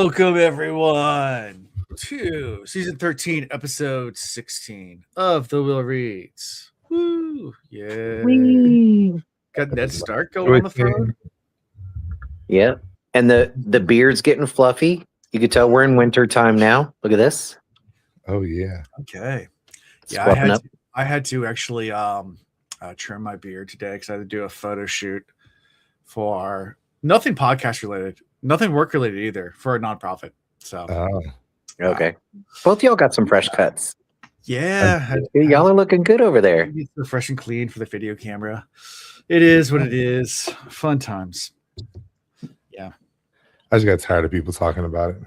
Welcome, everyone, to season 13, episode 16 of The Will Reads. Woo! Yeah. Whee! Got Ned Stark going on the front. Yeah. And the beard's getting fluffy. You can tell we're in winter time now. Look at this. Oh yeah. Okay. It's Yeah, fluffing up. I had to actually trim my beard today because I had to do a photo shoot for nothing podcast related, nothing work related either, for a nonprofit. So Okay. Both y'all got some fresh cuts. yeah, Y'all are looking good over there. it's fresh and clean for the video camera. It is what it is. Fun times. Yeah. I just got tired of people talking about it.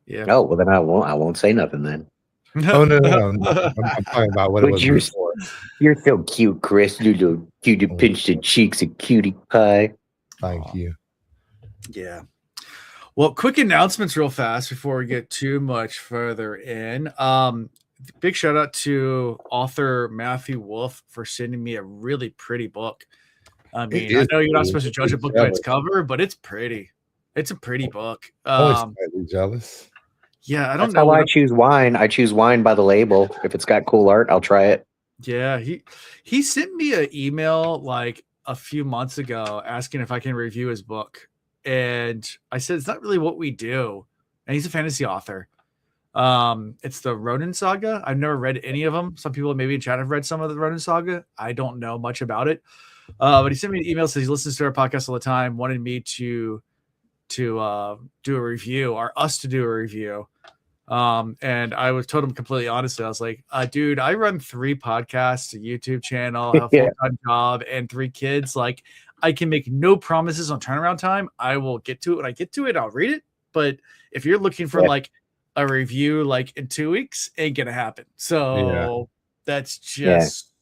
Yeah. Oh, well then I won't say nothing then. Oh no. I'm talking about what it was before. You're so cute, Chris. You pinch the cheeks of cutie pie. Thank you. Yeah. Well, quick announcements real fast before we get too much further in. Big shout out to author Matthew Wolf for sending me a really pretty book. I mean, I know you're not supposed to judge a book by its cover, but it's pretty. It's a pretty book. I'm slightly jealous. Yeah, I don't That's know. how I choose wine. I choose wine by the label. If it's got cool art, I'll try it. Yeah, he sent me an email like a few months ago asking if I can review his book. And I said, it's not really what we do. And he's a fantasy author. It's the Ronin Saga. I've never read any of them. Some people maybe in chat have read some of the Ronin Saga. I don't know much about it. But he sent me an email, says he listens to our podcast all the time, wanted me to do a review, or us to do a review. And I told him completely honestly, I was like, dude, I run 3 podcasts, a YouTube channel, have a full-time job, and 3 kids. Like, I can make no promises on turnaround time. I will get to it when I get to it. I'll read it. But if you're looking for like a review like in 2 weeks, ain't gonna happen. So that's just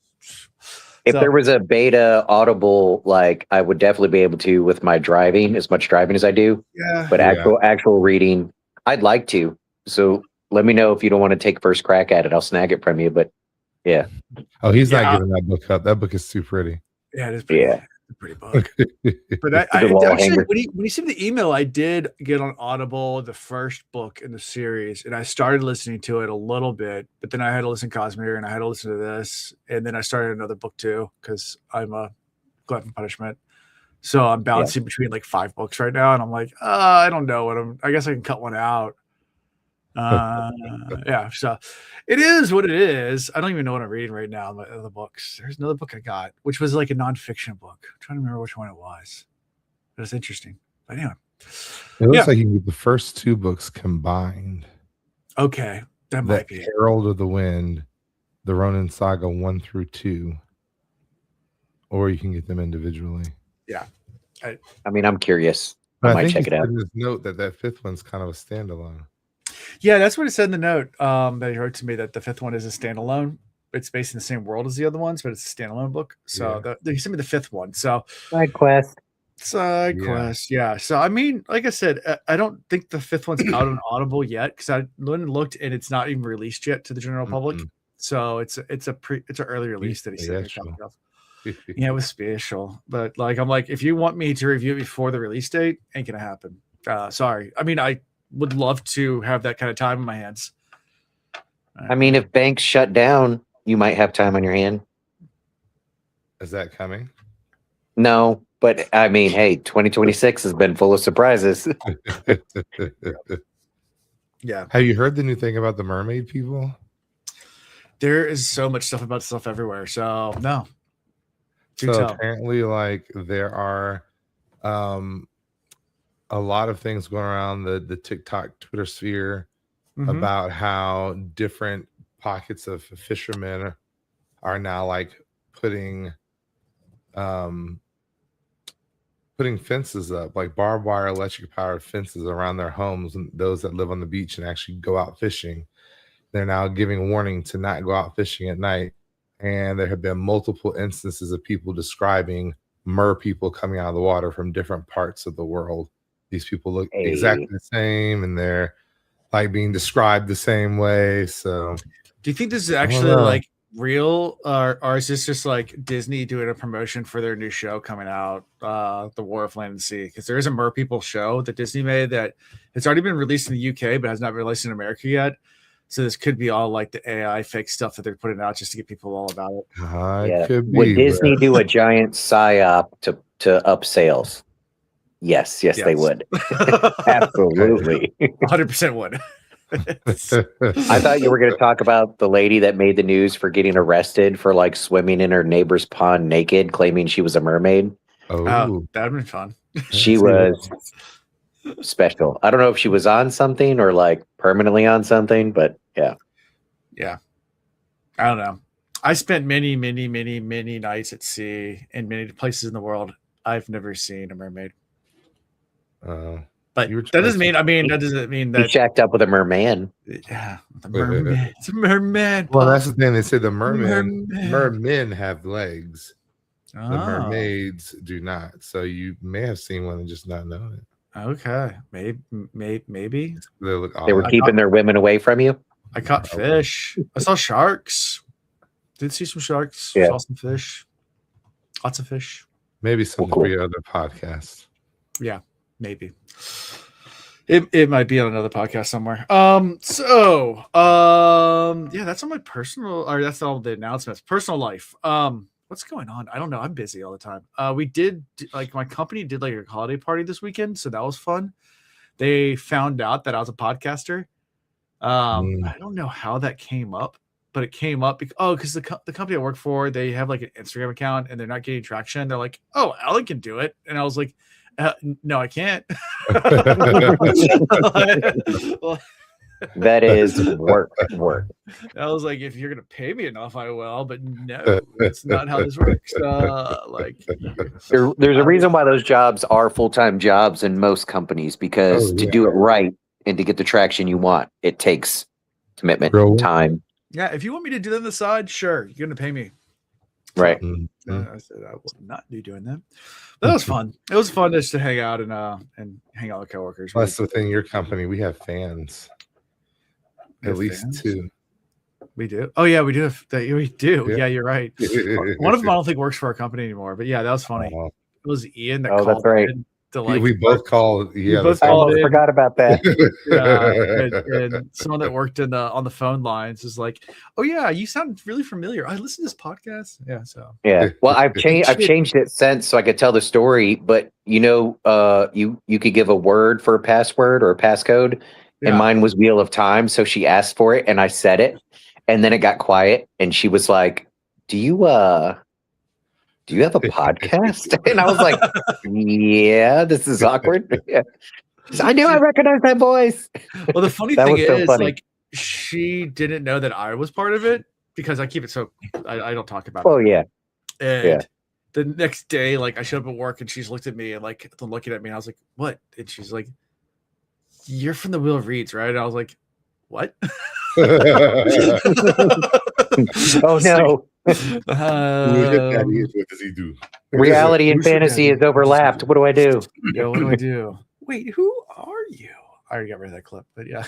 if there was a beta Audible, like I would definitely be able to with my driving, as much driving as I do. Yeah. But actual reading, I'd like to. So let me know if you don't want to take first crack at it. I'll snag it from you. But yeah. Oh, he's not giving that book up. That book is too pretty. Yeah, it is pretty. Yeah. Pretty book. But I actually, when you sent the email, I did get on Audible the first book in the series, and I started listening to it a little bit, but then I had to listen to Cosmere, and I had to listen to this, and then I started another book too because I'm a glutton for punishment. So I'm balancing between like 5 books right now, and I'm like, I don't know I guess I can cut one out. So it is what it is. I don't even know what I'm reading right now in my other books. There's another book I got, which was like a nonfiction book. I'm trying to remember which one it was. It was interesting. But anyway. It looks like you get the first 2 books combined. Okay. That might be Herald of the Wind, the Ronin Saga 1 through 2. Or you can get them individually. Yeah. I mean, I'm curious. But I might check it out. Just note that 5th one's kind of a standalone. Yeah, that's what it said in the note that he wrote to me, that the 5th one is a standalone. It's based in the same world as the other ones, but it's a standalone book. So he sent me the 5th one. So Side quest. Yeah. So I mean, like I said, I don't think the 5th one's out on Audible yet because I looked and it's not even released yet to the general public. So it's an early release that he said. Yeah, it was special. But like, I'm like, if you want me to review it before the release date, ain't gonna happen. Sorry. I mean, I would love to have that kind of time in my hands. I mean, if banks shut down, you might have time on your hand. Is that coming? No, but I mean, hey, 2026 has been full of surprises. Yeah. Have you heard the new thing about the mermaid people? There is so much stuff about stuff everywhere. So no. Apparently, like there are a lot of things going around the TikTok, Twitter sphere about how different pockets of fishermen are now like putting fences up, like barbed wire, electric powered fences around their homes, and those that live on the beach and actually go out fishing. They're now giving warning to not go out fishing at night. And there have been multiple instances of people describing mer people coming out of the water from different parts of the world. These people look exactly the same, and they're like being described the same way. So do you think this is actually like real, or is this just like Disney doing a promotion for their new show coming out, The War of Land and Sea? Because there is a Mer People show that Disney made that it's already been released in the UK but has not been released in America yet. So this could be all like the AI fake stuff that they're putting out just to get people all about it. It could Would be, Disney do a giant psyop to up sales? Yes, they would. Absolutely. 100% would. I thought you were going to talk about the lady that made the news for getting arrested for like swimming in her neighbor's pond naked, claiming she was a mermaid. Oh, that'd been fun. She was special. I don't know if she was on something or like permanently on something, but yeah. I don't know. I spent many nights at sea in many places in the world. I've never seen a mermaid. But that doesn't mean. That doesn't mean that you shacked up with a merman. Yeah, the merman. It's a merman. Well, that's the thing. They say the mermen have legs. The mermaids do not. So you may have seen one and just not known it. Okay, maybe. They were keeping their women away from you. I caught fish. I saw sharks. Did see some sharks. Yeah. Saw some fish. Lots of fish. Maybe something for your other podcast. Yeah, maybe. It might be on another podcast somewhere. Yeah, that's on my personal, or that's all the announcements. Personal life. What's going on? I don't know. I'm busy all the time. We did like my company did like a holiday party this weekend, so that was fun. They found out that I was a podcaster. I don't know how that came up, but it came up because the company I work for, they have like an Instagram account and they're not getting traction. They're like, "Oh, Alan can do it," and I was like, "No, I can't." That is work. I was like, if you're gonna pay me enough, I will. But no, that's not how this works. There's a reason why those jobs are full-time jobs in most companies, because to do it right and to get the traction you want, it takes commitment, time. Yeah, if you want me to do that on the side, sure, you're gonna pay me. Right. I said I will not be doing that. But that was fun. It was fun just to hang out and hang out with coworkers. That's within your company. We have fans. At least fans? 2. We do. Oh yeah, we do. We do. Yeah. Yeah, you're right. One of them I don't think works for our company anymore. But yeah, that was funny. It was Ian that called that's right. in to like. We both called. Yeah, I almost forgot about that. And someone that worked on the phone lines is like, "Oh yeah, you sound really familiar. I listened to this podcast." Yeah. So. Yeah. Well, I've changed it since so I could tell the story. But you could give a word for a password or a passcode. And mine was Wheel of Time. So she asked for it and I said it. And then it got quiet. And she was like, do you have a podcast? And I was like, yeah, this is awkward. Yeah. I knew I recognized that voice. Well, the funny thing is, like, she didn't know that I was part of it because I keep it so I don't talk about it. Oh, yeah. And the next day, like, I showed up at work and she's looked at me and like looking at me. And I was like, what? And she's like, you're from the Wheel of Reeds, right? And I was like, what? Oh no. What does he do? Reality and fantasy is overlapped. What do I do? Yeah, what do I do? Wait, who are you? I already got rid of that clip, but yeah.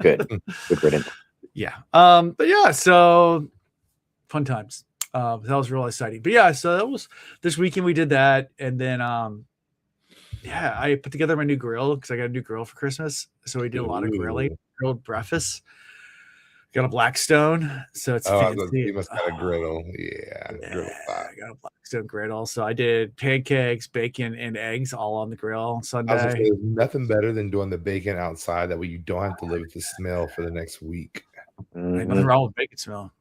Good riddance. Yeah. But yeah, so fun times. That was real exciting. But yeah, so that was this weekend we did that, and then I put together my new grill because I got a new grill for Christmas. So we did a lot of grilling, grilled breakfast. Got a Blackstone, so it's fancy. You must have a griddle. Yeah, I got a Blackstone griddle. So I did pancakes, bacon, and eggs all on the grill on Sunday. I was gonna say, nothing better than doing the bacon outside. That way you don't have to live with the smell for the next week. Nothing wrong with bacon smell.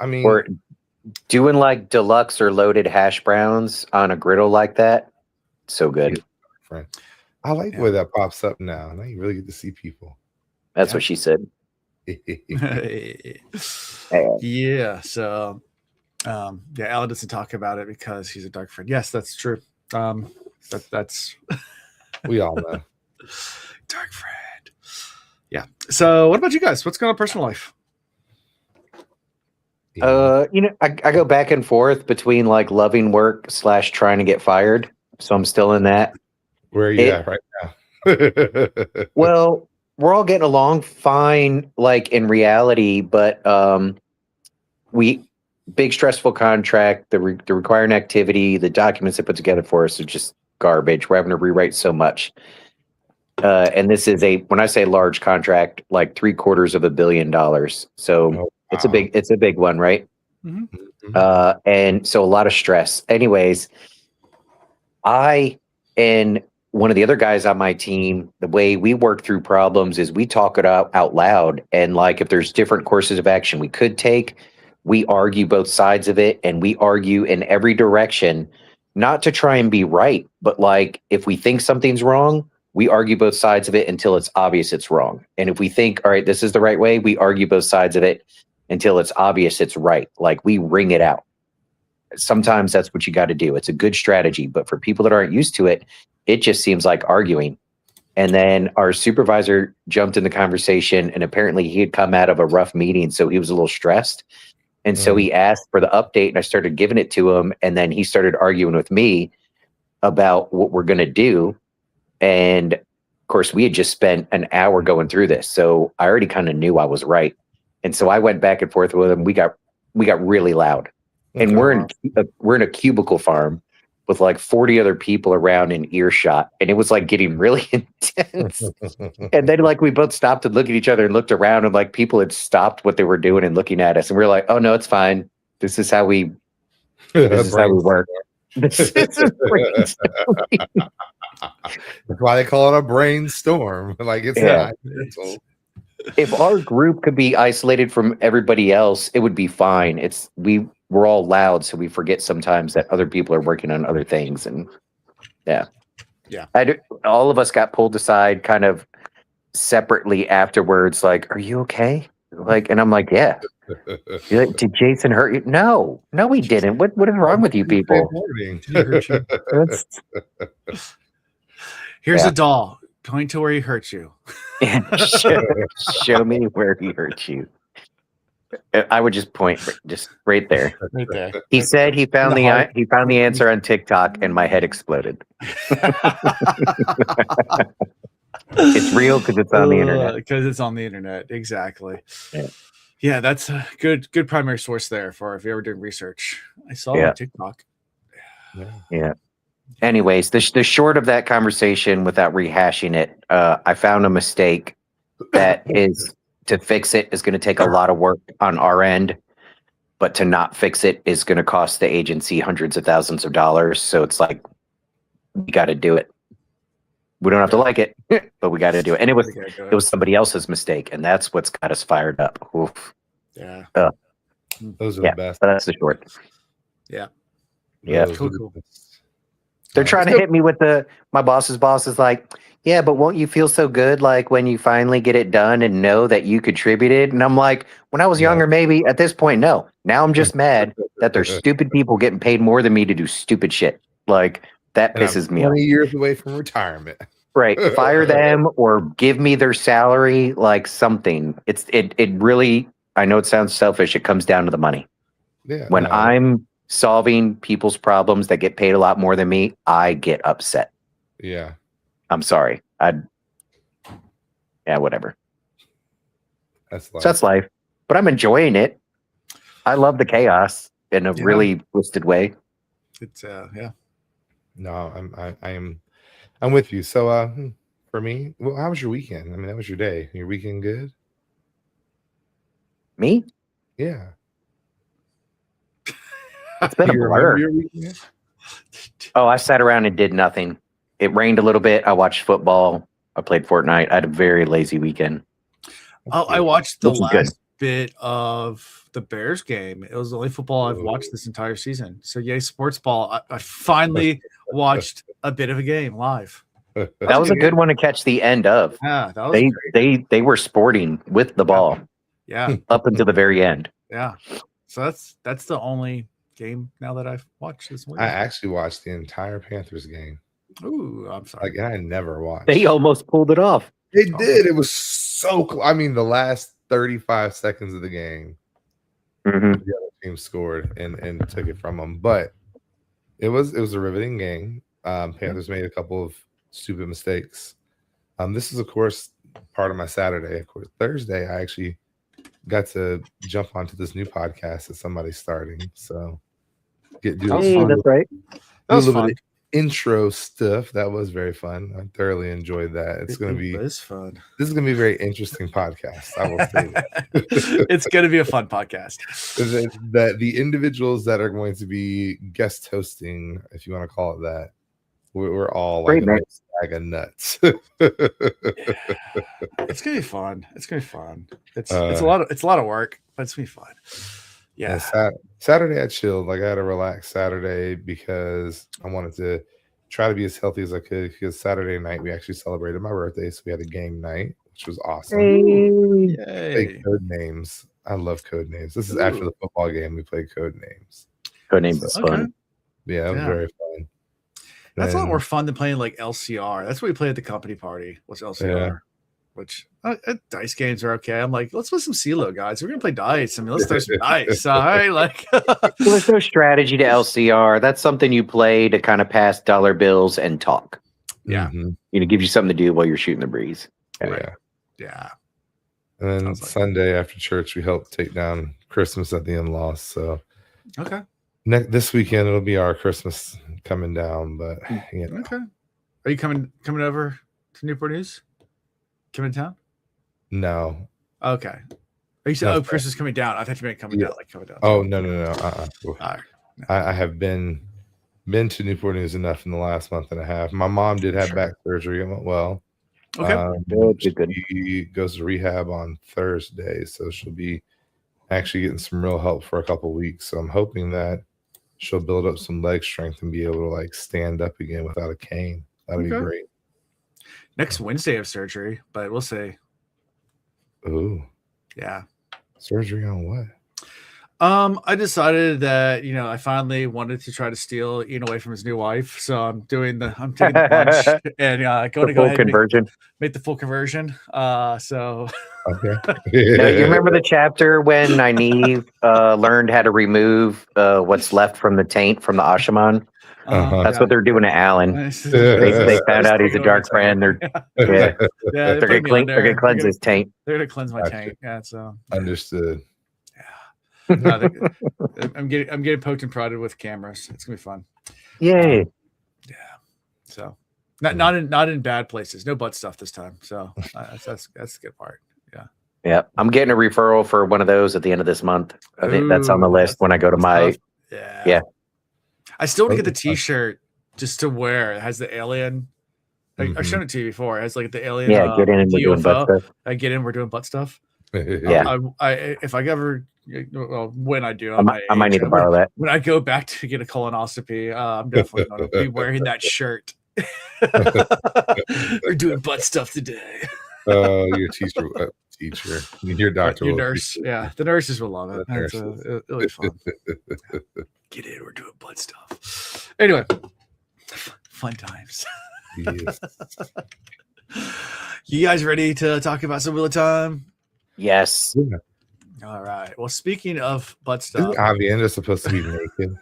I mean, or doing like deluxe or loaded hash browns on a griddle like that. So good. I like the way that pops up now. Now you really get to see people. That's what she said. Yeah. So, Alan doesn't talk about it because he's a dark friend. Yes, that's true. That's we all know. Dark friend. Yeah. So, what about you guys? What's going on in personal life? I go back and forth between like loving work / trying to get fired. So I'm still in that. Where are you at right now? Well, we're all getting along fine, like in reality, but big stressful contract. The requiring activity, the documents they put together for us are just garbage. We're having to rewrite so much. And this is when I say large contract, like $750 million. So it's a big one, right? Mm-hmm. And so a lot of stress. Anyways, I and one of the other guys on my team, the way we work through problems is we talk it out loud. And like, if there's different courses of action we could take, we argue both sides of it, and we argue in every direction, not to try and be right, but like, if we think something's wrong, we argue both sides of it until it's obvious it's wrong. And if we think, all right, this is the right way, we argue both sides of it until it's obvious it's right. Like, we ring it out. Sometimes that's what you got to do. It's a good strategy, but for people that aren't used to it, it just seems like arguing. And then our supervisor jumped in the conversation, and apparently he had come out of a rough meeting, so he was a little stressed. And so he asked for the update, and I started giving it to him, and then he started arguing with me about what we're going to do. And of course, we had just spent an hour going through this, so I already kind of knew I was right. And so I went back and forth with him. We got really loud. And we're in a cubicle farm with like 40 other people around in earshot, and it was like getting really intense. And then like we both stopped and looked at each other and looked around, and like people had stopped what they were doing and looking at us, and we were like, "Oh no, it's fine. This is how we work." This is That's why they call it a brainstorm. Like, it's not. If our group could be isolated from everybody else, it would be fine. We're all loud, so we forget sometimes that other people are working on other things. And all of us got pulled aside kind of separately afterwards. Like, are you okay? Like, and I'm like, yeah. You're like, did Jason hurt you? No, he didn't. What is wrong with you people? Here's a doll. Point to where he hurt you. Show me where he hurt you. I would just point just right there. Right there. He said he found the answer on TikTok, and my head exploded. It's real because it's on the internet. Because it's on the internet, exactly. Yeah, that's a good primary source there for if you're ever doing research. I saw it on TikTok. Yeah. Anyways, the short of that conversation, without rehashing it, I found a mistake that is, to fix it is going to take a lot of work on our end, but to not fix it is going to cost the agency hundreds of thousands of dollars. So it's like, we got to do it. We don't have to like it, but we got to do it. And it was somebody else's mistake, and that's what's got us fired up. Oof. Yeah. Those are the best. But that's the short. Yeah. Yeah. Cool. They're trying to hit me with my boss's boss is like, yeah, but won't you feel so good like when you finally get it done and know that you contributed? And I'm like, when I was younger, maybe. At this point, no. Now I'm just mad that there's stupid people getting paid more than me to do stupid shit. Like, that pisses me off. 20 years away from retirement. Right. Fire them or give me their salary, like something. It really, I know it sounds selfish. It comes down to the money. Yeah. When I'm solving people's problems that get paid a lot more than me, I get upset. Yeah. I'm sorry. Whatever. That's life. But I'm enjoying it. I love the chaos in a really twisted way. It's No, I'm with you. So for me, well, how was your weekend? I mean, that was your day. Your weekend good? Me? Yeah. It's been a blur. Oh, I sat around and did nothing. It rained a little bit. I watched football. I played Fortnite. I had a very lazy weekend. I watched the last bit of the Bears game. It was the only football I've watched this entire season. So yay, sports ball. I finally watched a bit of a game live. That was a good one to catch the end of. Yeah, that was they were sporting with the ball. Yeah. Up until the very end. Yeah. So that's the only game now that I've watched this week. I actually watched the entire Panthers game. Ooh, I'm sorry. Like, I never watched. They almost pulled it off. They did. It was so close. I mean, the last 35 seconds of the game, the other team scored and took it from them. But it was a riveting game. Panthers made a couple of stupid mistakes. This is, of course, part of my Saturday. Of course, Thursday, I actually got to jump onto this new podcast that somebody's starting. So do Hey, a that's right. little fun. bit of intro stuff. That was very fun. I thoroughly enjoyed that. It's going to be fun. This is going to be a very interesting podcast. I will say that. It's going to be a fun podcast. The individuals that are going to be guest hosting, if you want to call it that, we're all like a nice bag of nuts. It's gonna be fun. It's gonna be fun. It's a lot of work, but it's gonna be fun. Yeah. Saturday I chilled. Like I had a relaxed Saturday because I wanted to try to be as healthy as I could. Because Saturday night we actually celebrated my birthday, so we had a game night, which was awesome. Hey. Played code names. I love code names. This is after the football game. We played code names. Code names was fun. Yeah, it was very fun. That's a lot more fun than playing like LCR. That's what we played at the company party. Was LCR, which dice games are okay. I'm like, let's play some CeeLo, guys. We're gonna play dice. I mean, let's throw some dice. All right, like. Well, there's no strategy to LCR. That's something you play to kind of pass dollar bills and talk. Yeah, give you something to do while you're shooting the breeze. Yeah. And then Sunday after church, we helped take down Christmas at the in-laws. So okay. This weekend it'll be our Christmas coming down, but okay. Are you coming over to Newport News? Coming to town? No. Okay. Are you saying Christmas coming down? I thought you meant coming down, like coming down. Oh no. Right. I have been to Newport News enough in the last month and a half. My mom did have back surgery. It went well. Okay. She goes to rehab on Thursday, so she'll be actually getting some real help for a couple of weeks. So I'm hoping that she'll build up some leg strength and be able to like stand up again without a cane. That'd be great. Next Wednesday of surgery, but we'll see. Ooh. Yeah. Surgery on what? I decided that I finally wanted to try to steal Ian away from his new wife, so I'm taking the plunge and going to go ahead and make the full conversion. So okay. Now, you remember the chapter when Nynaeve learned how to remove what's left from the taint from the Ashaman? That's what they're doing to Alan. They found out he's a dark friend. They're gonna cleanse his taint. They're gonna cleanse my taint. Yeah, so understood. I'm getting poked and prodded with cameras. It's gonna be fun. Yay! So not in bad places. No butt stuff this time. So that's the good part. Yeah. I'm getting a referral for one of those at the end of this month. I think that's on the list when I go to my. Yeah. I still want to get the T-shirt just to wear. It has the alien. I've shown it to you before. It has like the alien. Yeah, get in and we're doing butt stuff. I get in. We're doing butt stuff. Yeah. If I ever, when I do, I might need to borrow that. When I go back to get a colonoscopy, I'm definitely going to be wearing that shirt. We're doing butt stuff today. Your teacher, your doctor, your nurse. Yeah, the nurses will love it. It'll be fun. Get in. We're doing butt stuff. Anyway, fun times. Yes. You guys ready to talk about some Wheel of Time? Yes. Yeah. All right. Well, speaking of butt stuff, isn't Avienda supposed to be naked?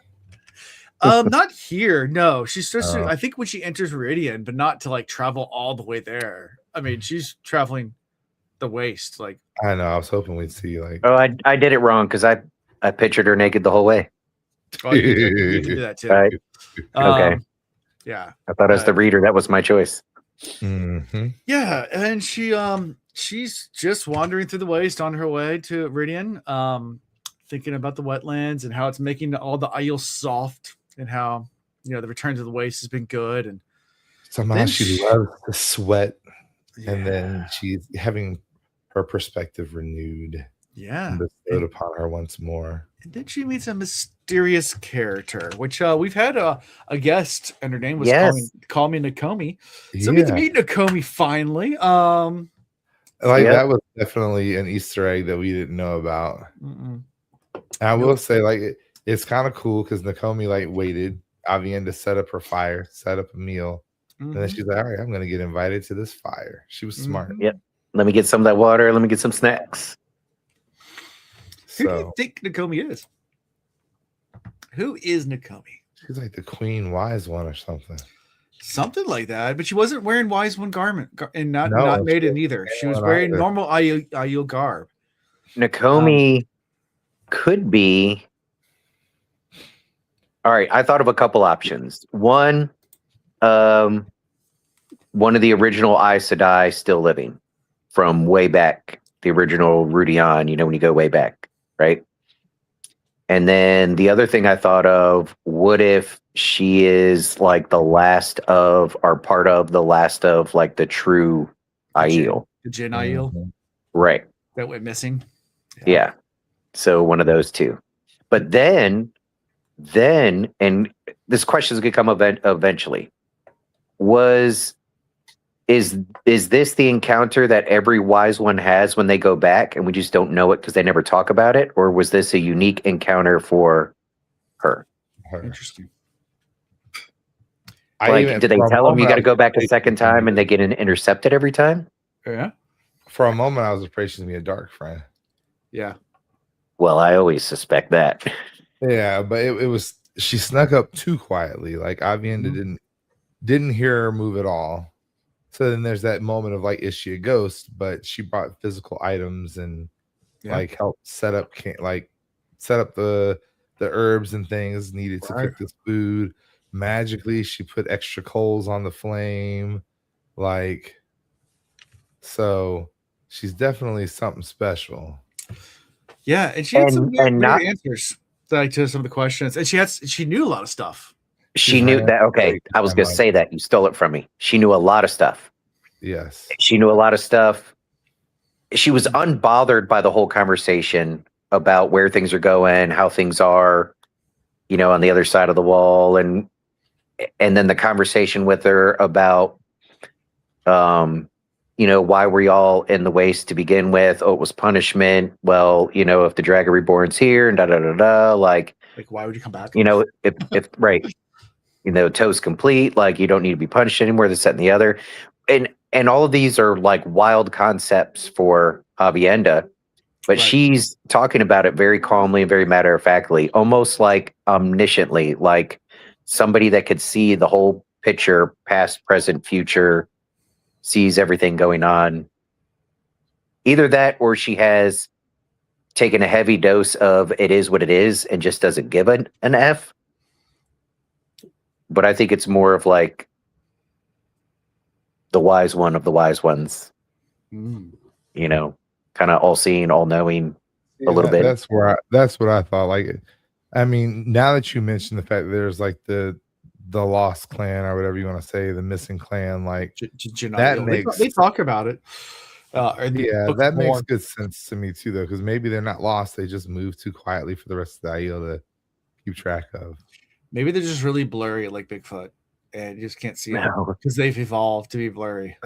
Not here. No, she's supposed to. I think when she enters Meridian, but not to like travel all the way there. I mean, she's traveling the waist. Like I know. I was hoping we'd see like. Oh, I did it wrong because I pictured her naked the whole way. Oh, you can do that too. Right. Okay. Yeah. I thought as the reader, that was my choice. Mm-hmm. Yeah, and she's just wandering through the waste on her way to Meridian, thinking about the wetlands and how it's making all the Aiel soft, and how the return to the waste has been good, and somehow she loves to sweat, and then she's having her perspective renewed. Yeah, bestowed upon her once more. And then she meets a mysterious character, which we've had a guest, and her name was Call Me Nakomi. So we get to meet Nakomi finally. That was definitely an Easter egg that we didn't know about. I will say, it's kind of cool because Nakomi waited. Avienda set up her fire, set up a meal, and then she's like, "All right, I'm going to get invited to this fire." She was smart. Yep. Let me get some of that water. Let me get some snacks. Who do you think Nakomi is? Who is Nakomi? She's like the Queen Wise One or something. Something like that, but she wasn't wearing Wise One garment and not maiden either. She was wearing normal Aiel garb. Nakomi could be. All right, I thought of a couple options. One of the original Aes Sedai still living from way back, the original Rudion, when you go way back, right? And then the other thing I thought of, what if she is like the last of, or part of the last of like the true Aiel? The Jin Aiel Right. that went missing. Yeah. So one of those two. But then, and this question is going to come eventually, is this the encounter that every wise one has when they go back and we just don't know it because they never talk about it? Or was this a unique encounter for her? Interesting. Like, do they tell them you got to go back a second time and they get intercepted every time? Yeah. For a moment, I was afraid she's going to be a dark friend. Yeah. Well, I always suspect that. Yeah, but it was, she snuck up too quietly. Like, Avienda didn't hear her move at all. So then there's that moment of like, is she a ghost? But she brought physical items and like helped set up the herbs and things needed to cook this food. Magically, she put extra coals on the flame. Like, so she's definitely something special. Yeah, and she had some weird answers to some of the questions, and she knew a lot of stuff. She knew that. Okay, I was going to say that. You stole it from me. She knew a lot of stuff. Yes. She knew a lot of stuff. She was unbothered by the whole conversation about where things are going, how things are, on the other side of the wall. And then the conversation with her about, why were y'all in the waste to begin with? Oh, it was punishment. Well, if the Dragon Reborn's here and like why would you come back? If right. Toast complete, like you don't need to be punished anymore, this, that, and the other. And all of these are like wild concepts for Avienda, but she's talking about it very calmly and very matter-of-factly, almost like omnisciently, like somebody that could see the whole picture, past, present, future, sees everything going on. Either that or she has taken a heavy dose of it is what it is and just doesn't give an F. But I think it's more of like the wise one of the wise ones, kind of all seeing, all knowing a little bit. That's what I thought. Like, I mean, now that you mentioned the fact that there's like the lost clan or whatever you want to say, the missing clan, like they talk about it. That makes good sense to me too, though, because maybe they're not lost. They just moved too quietly for the rest of the Aiel to keep track of. Maybe they're just really blurry like Bigfoot and you just can't see them because they've evolved to be blurry.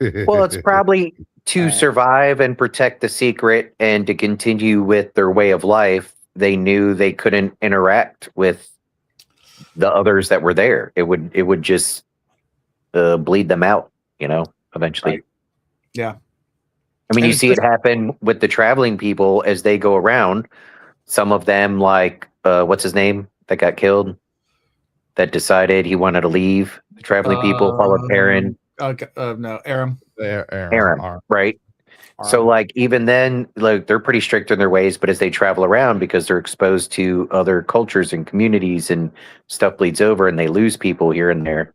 Well, it's probably to survive and protect the secret and to continue with their way of life. They knew they couldn't interact with the others that were there. It would just bleed them out, eventually. Right. Yeah. I mean, you see it happen with the traveling people as they go around. Some of them, like, what's his name that got killed? That decided he wanted to leave. The traveling people followed Perrin. No, Aram, right? So, like, even then, like, they're pretty strict in their ways, but as they travel around, because they're exposed to other cultures and communities and stuff bleeds over and they lose people here and there.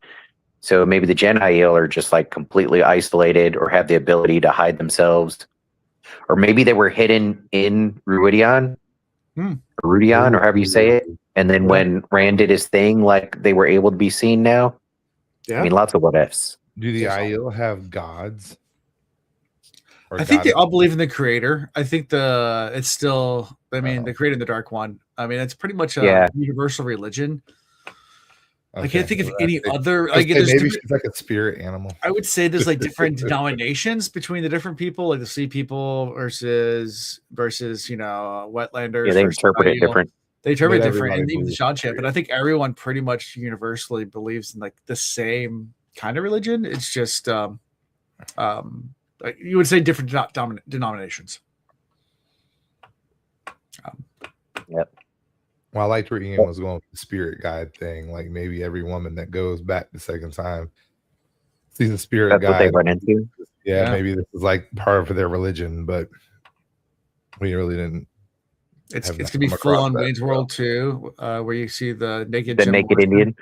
So maybe the Gen Aiel are just like completely isolated or have the ability to hide themselves. Or maybe they were hidden in Rudion, or however you say it. And then when Rand did his thing, like they were able to be seen now. Yeah. I mean, lots of what ifs. Do the Aiel have gods? I think they all believe in the creator. I think it's still, the creator in the Dark One. I mean, it's pretty much a universal religion. Okay. I can't think of any other. Like, maybe she's like a spirit animal. I would say there's like different denominations between the different people, like the sea people versus wetlanders. Yeah, they interpret it different. They interpret it different, and even the Sean chant. But I think everyone pretty much universally believes in like the same kind of religion. It's just like you would say different denominations. Yep. Well, I liked where Ian was going with the spirit guide thing. Like maybe every woman that goes back the second time sees a spirit guide. That's what they run into. Yeah, maybe this is like part of their religion, but We really didn't. It's have not gonna be come full across on that, Wayne's so. World 2, where you see the naked The Jim naked Morrison. Indian.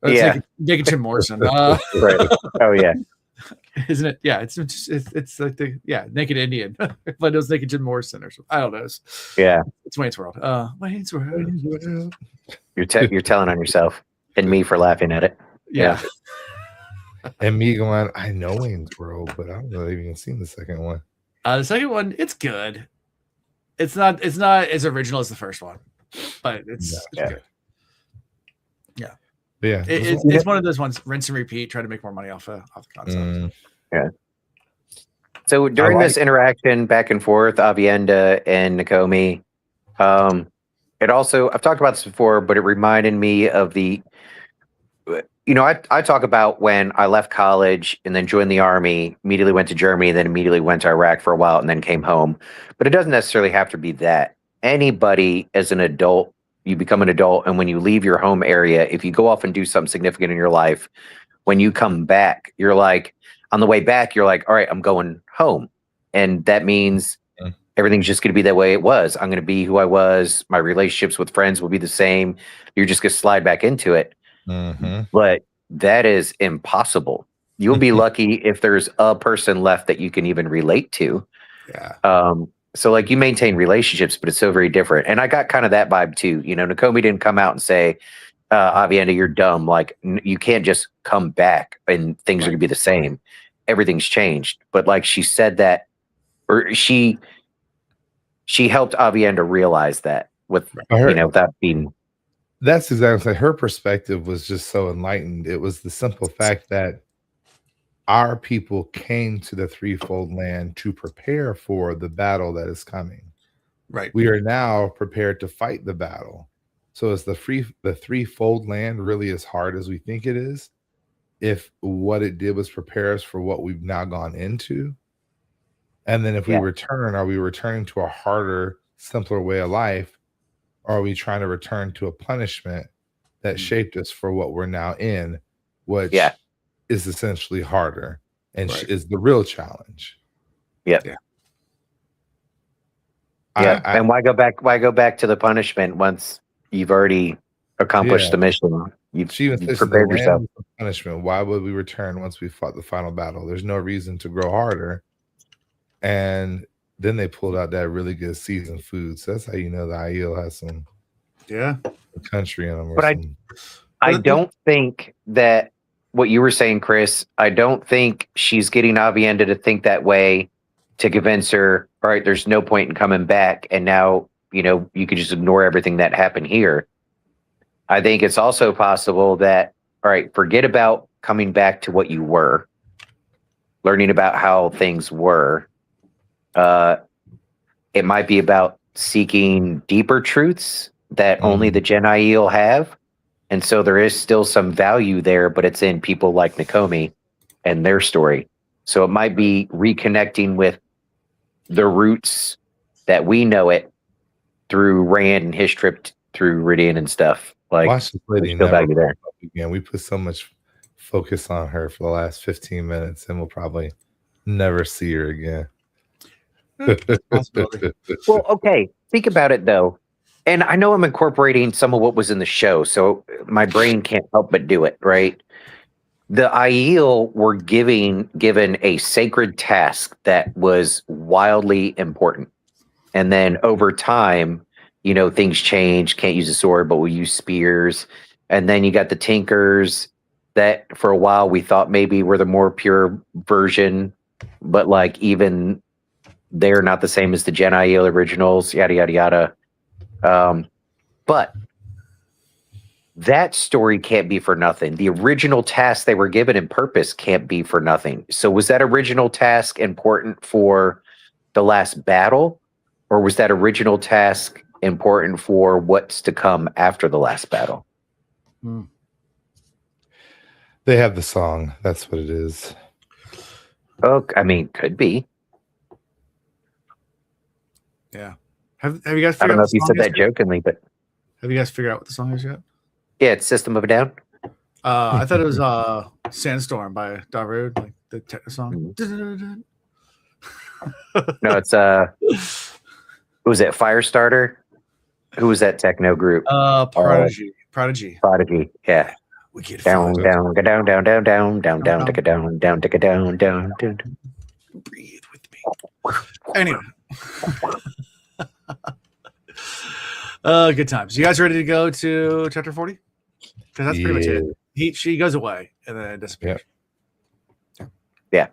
Oh, it's Yeah. naked Jim Morrison. Right. Oh yeah. Isn't it? Yeah, it's like the naked Indian. If I know it's naked Jim Morrison or something. I don't know. Yeah. It's Wayne's World. Wayne's World. You're telling on yourself and me for laughing at it. Yeah. And me going, I know Wayne's World, but I don't know if I've even seen the second one. The second one, it's good. It's not as original as the first one, but it's good. Yeah. Yeah. It's one of those ones, rinse and repeat, try to make more money off the concept. Yeah. So during this interaction back and forth, Avienda and Nakomi, it also, I've talked about this before, but it reminded me of I talk about when I left college and then joined the army, immediately went to Germany, then immediately went to Iraq for a while and then came home. But it doesn't necessarily have to be that. Anybody as an adult, you become an adult, and when you leave your home area, if you go off and do something significant in your life, when you come back, you're like, on the way back, you're like, all right, I'm going home. And that means everything's just going to be that way it was. I'm going to be who I was. My relationships with friends will be the same. You're just going to slide back into it. But that is impossible. You'll be lucky if there's a person left that you can even relate to. Yeah. So like you maintain relationships, but it's so very different. And I got kind of that vibe too. Nakomi didn't come out and say, Avienda, you're dumb. Like you can't just come back and things are going to be the same. Everything's changed. But like she said that, or she helped Avienda realize that without being. That's exactly her perspective was just so enlightened. It was the simple fact that our people came to the threefold land to prepare for the battle that is coming. Right. We are now prepared to fight the battle. So is the threefold land really as hard as we think it is? If what it did was prepare us for what we've now gone into? And then if we return, are we returning to a harder, simpler way of life? Or are we trying to return to a punishment that shaped us for what we're now in, which is essentially harder and is the real challenge? Yeah. And why go back? Why go back to the punishment once you've already accomplished the mission? You've prepared yourself. Punishment. Why would we return once we fought the final battle? There's no reason to grow harder. And then they pulled out that really good seasoned food. So that's how you know the IEL has some country in them. But I don't think that what you were saying, Chris, I don't think she's getting Avienda to think that way to convince her, all right, there's no point in coming back. And now, you could just ignore everything that happened here. I think it's also possible that, all right, forget about coming back to what you were, learning about how things were. It might be about seeking deeper truths that only the Gen Aiel have. And so there is still some value there, but it's in people like Nakomi and their story. So it might be reconnecting with the roots that we know it through Rand and his trip through Ridian and stuff. Like, watch this lady still value there. Again, we put so much focus on her for the last 15 minutes, and we'll probably never see her again. Well, okay. Think about it though. And I know I'm incorporating some of what was in the show, so my brain can't help but do it, right? The Aiel were given a sacred task that was wildly important. And then over time, things change. Can't use a sword, but we'll use spears. And then you got the Tinkers that for a while we thought maybe were the more pure version, but like even they're not the same as the Gen Aiel originals, yada, yada, yada. But that story can't be for nothing. The original task they were given in purpose can't be for nothing. So was that original task important for the last battle? Or was that original task important for what's to come after the last battle? They have the song. That's what it is. Oh, I mean, could be. Yeah. Have you guys figured I don't know out if you said that jokingly, but have you guys figured out what the song is yet? Yeah, it's System of a Down. I thought it was Sandstorm by Darude, like the song. No, it's Who was it? Firestarter? Who was that techno group? Prodigy. Prodigy. Yeah. We get Down, down, down, down, down, down, down, down, take it down, down, take it down, down, down. Breathe with me. Anyway. Good times. You guys ready to go to chapter 40? Because that's pretty much it. She goes away and then disappears. Yeah.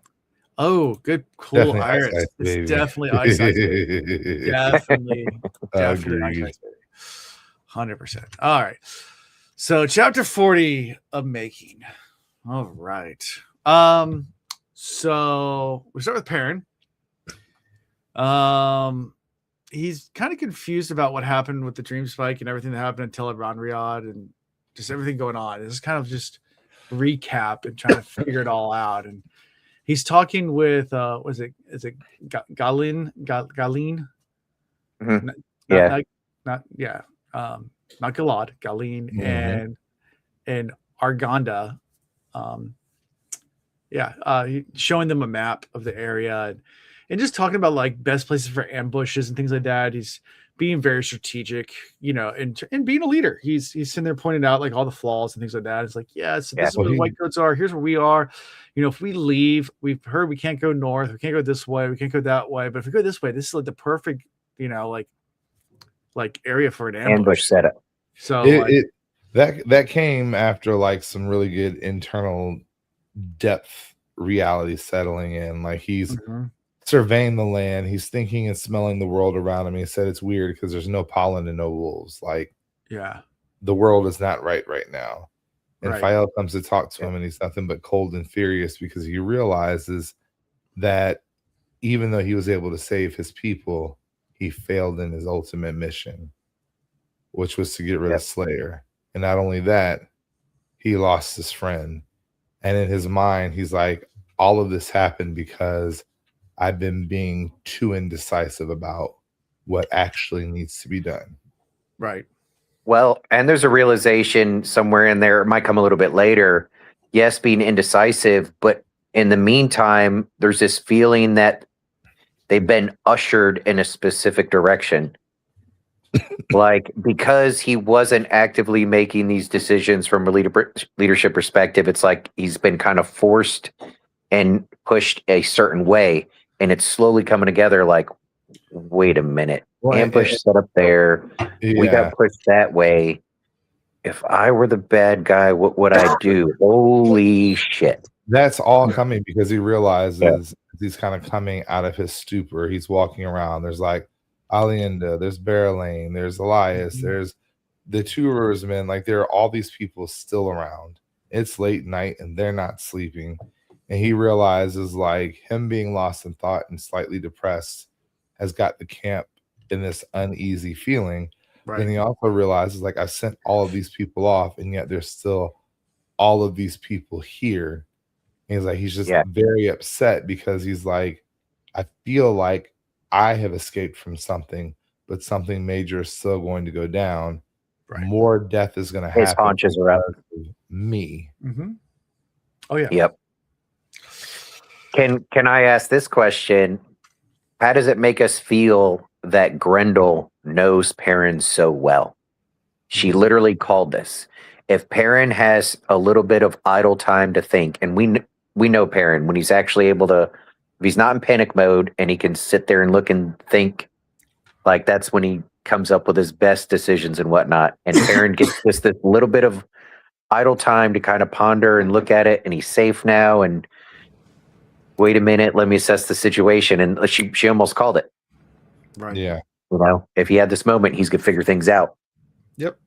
Oh, good, cool. Definitely Iris. Ice Ice It's Baby. definitely Ice Ice Baby. Definitely Ice Agreed. Ice Baby. 100%. All right. So chapter 40 of making. All right. So we start with Perrin. He's kind of confused about what happened with the dream spike and everything that happened until Riyadh and just everything going on. It's kind of just recap and trying to figure it all out. And he's talking with is it Galeen? Mhm. Not Galad, Galeen and Arganda. Showing them a map of the area and just talking about like best places for ambushes and things like that. He's being very strategic, and being a leader. He's sitting there pointing out like all the flaws and things like that. It's like, this is where the white coats are. Here's where we are. If we leave, we've heard we can't go north. We can't go this way. We can't go that way. But if we go this way, this is like the perfect, like area for an ambush setup. So that came after like some really good internal depth reality settling in. Like he's surveying the land, he's thinking and smelling the world around him. He said it's weird because there's no pollen and no wolves. Like, the world is not right now. And Fael comes to talk to him, and he's nothing but cold and furious because he realizes that even though he was able to save his people, he failed in his ultimate mission, which was to get rid of Slayer. And not only that, he lost his friend. And in his mind, he's like, all of this happened because I've been being too indecisive about what actually needs to be done. Right. Well, and there's a realization somewhere in there, it might come a little bit later. Yes, being indecisive, but in the meantime, there's this feeling that they've been ushered in a specific direction. Like, because he wasn't actively making these decisions from a leadership perspective, it's like he's been kind of forced and pushed a certain way. And it's slowly coming together like, wait a minute. Ambush set up there. We got pushed that way. If I were the bad guy, what would I do? Holy shit. That's all coming because he realizes he's kind of coming out of his stupor. He's walking around. There's like Alienda, there's Berlane, there's Elias, there's the two Rivers-men. Like, there are all these people still around. It's late night and they're not sleeping. And he realizes, like, him being lost in thought and slightly depressed has got the camp in this uneasy feeling. Right. Then he also realizes, like, I sent all of these people off, and yet there's still all of these people here. And he's like, he's just very upset because he's like, I feel like I have escaped from something, but something major is still going to go down. Right. More death is going to happen. His haunches are up. Me. Mm-hmm. Oh yeah. Yep. Can I ask this question? How does it make us feel that Grendel knows Perrin so well? She literally called this. If Perrin has a little bit of idle time to think, and we know Perrin, when he's actually able to, if he's not in panic mode and he can sit there and look and think, like, that's when he comes up with his best decisions and whatnot. And Perrin gets just this little bit of idle time to kind of ponder and look at it, and he's safe now. And wait a minute, let me assess the situation. And she almost called it. Right. Yeah. You know, if he had this moment, he's gonna figure things out. Yep.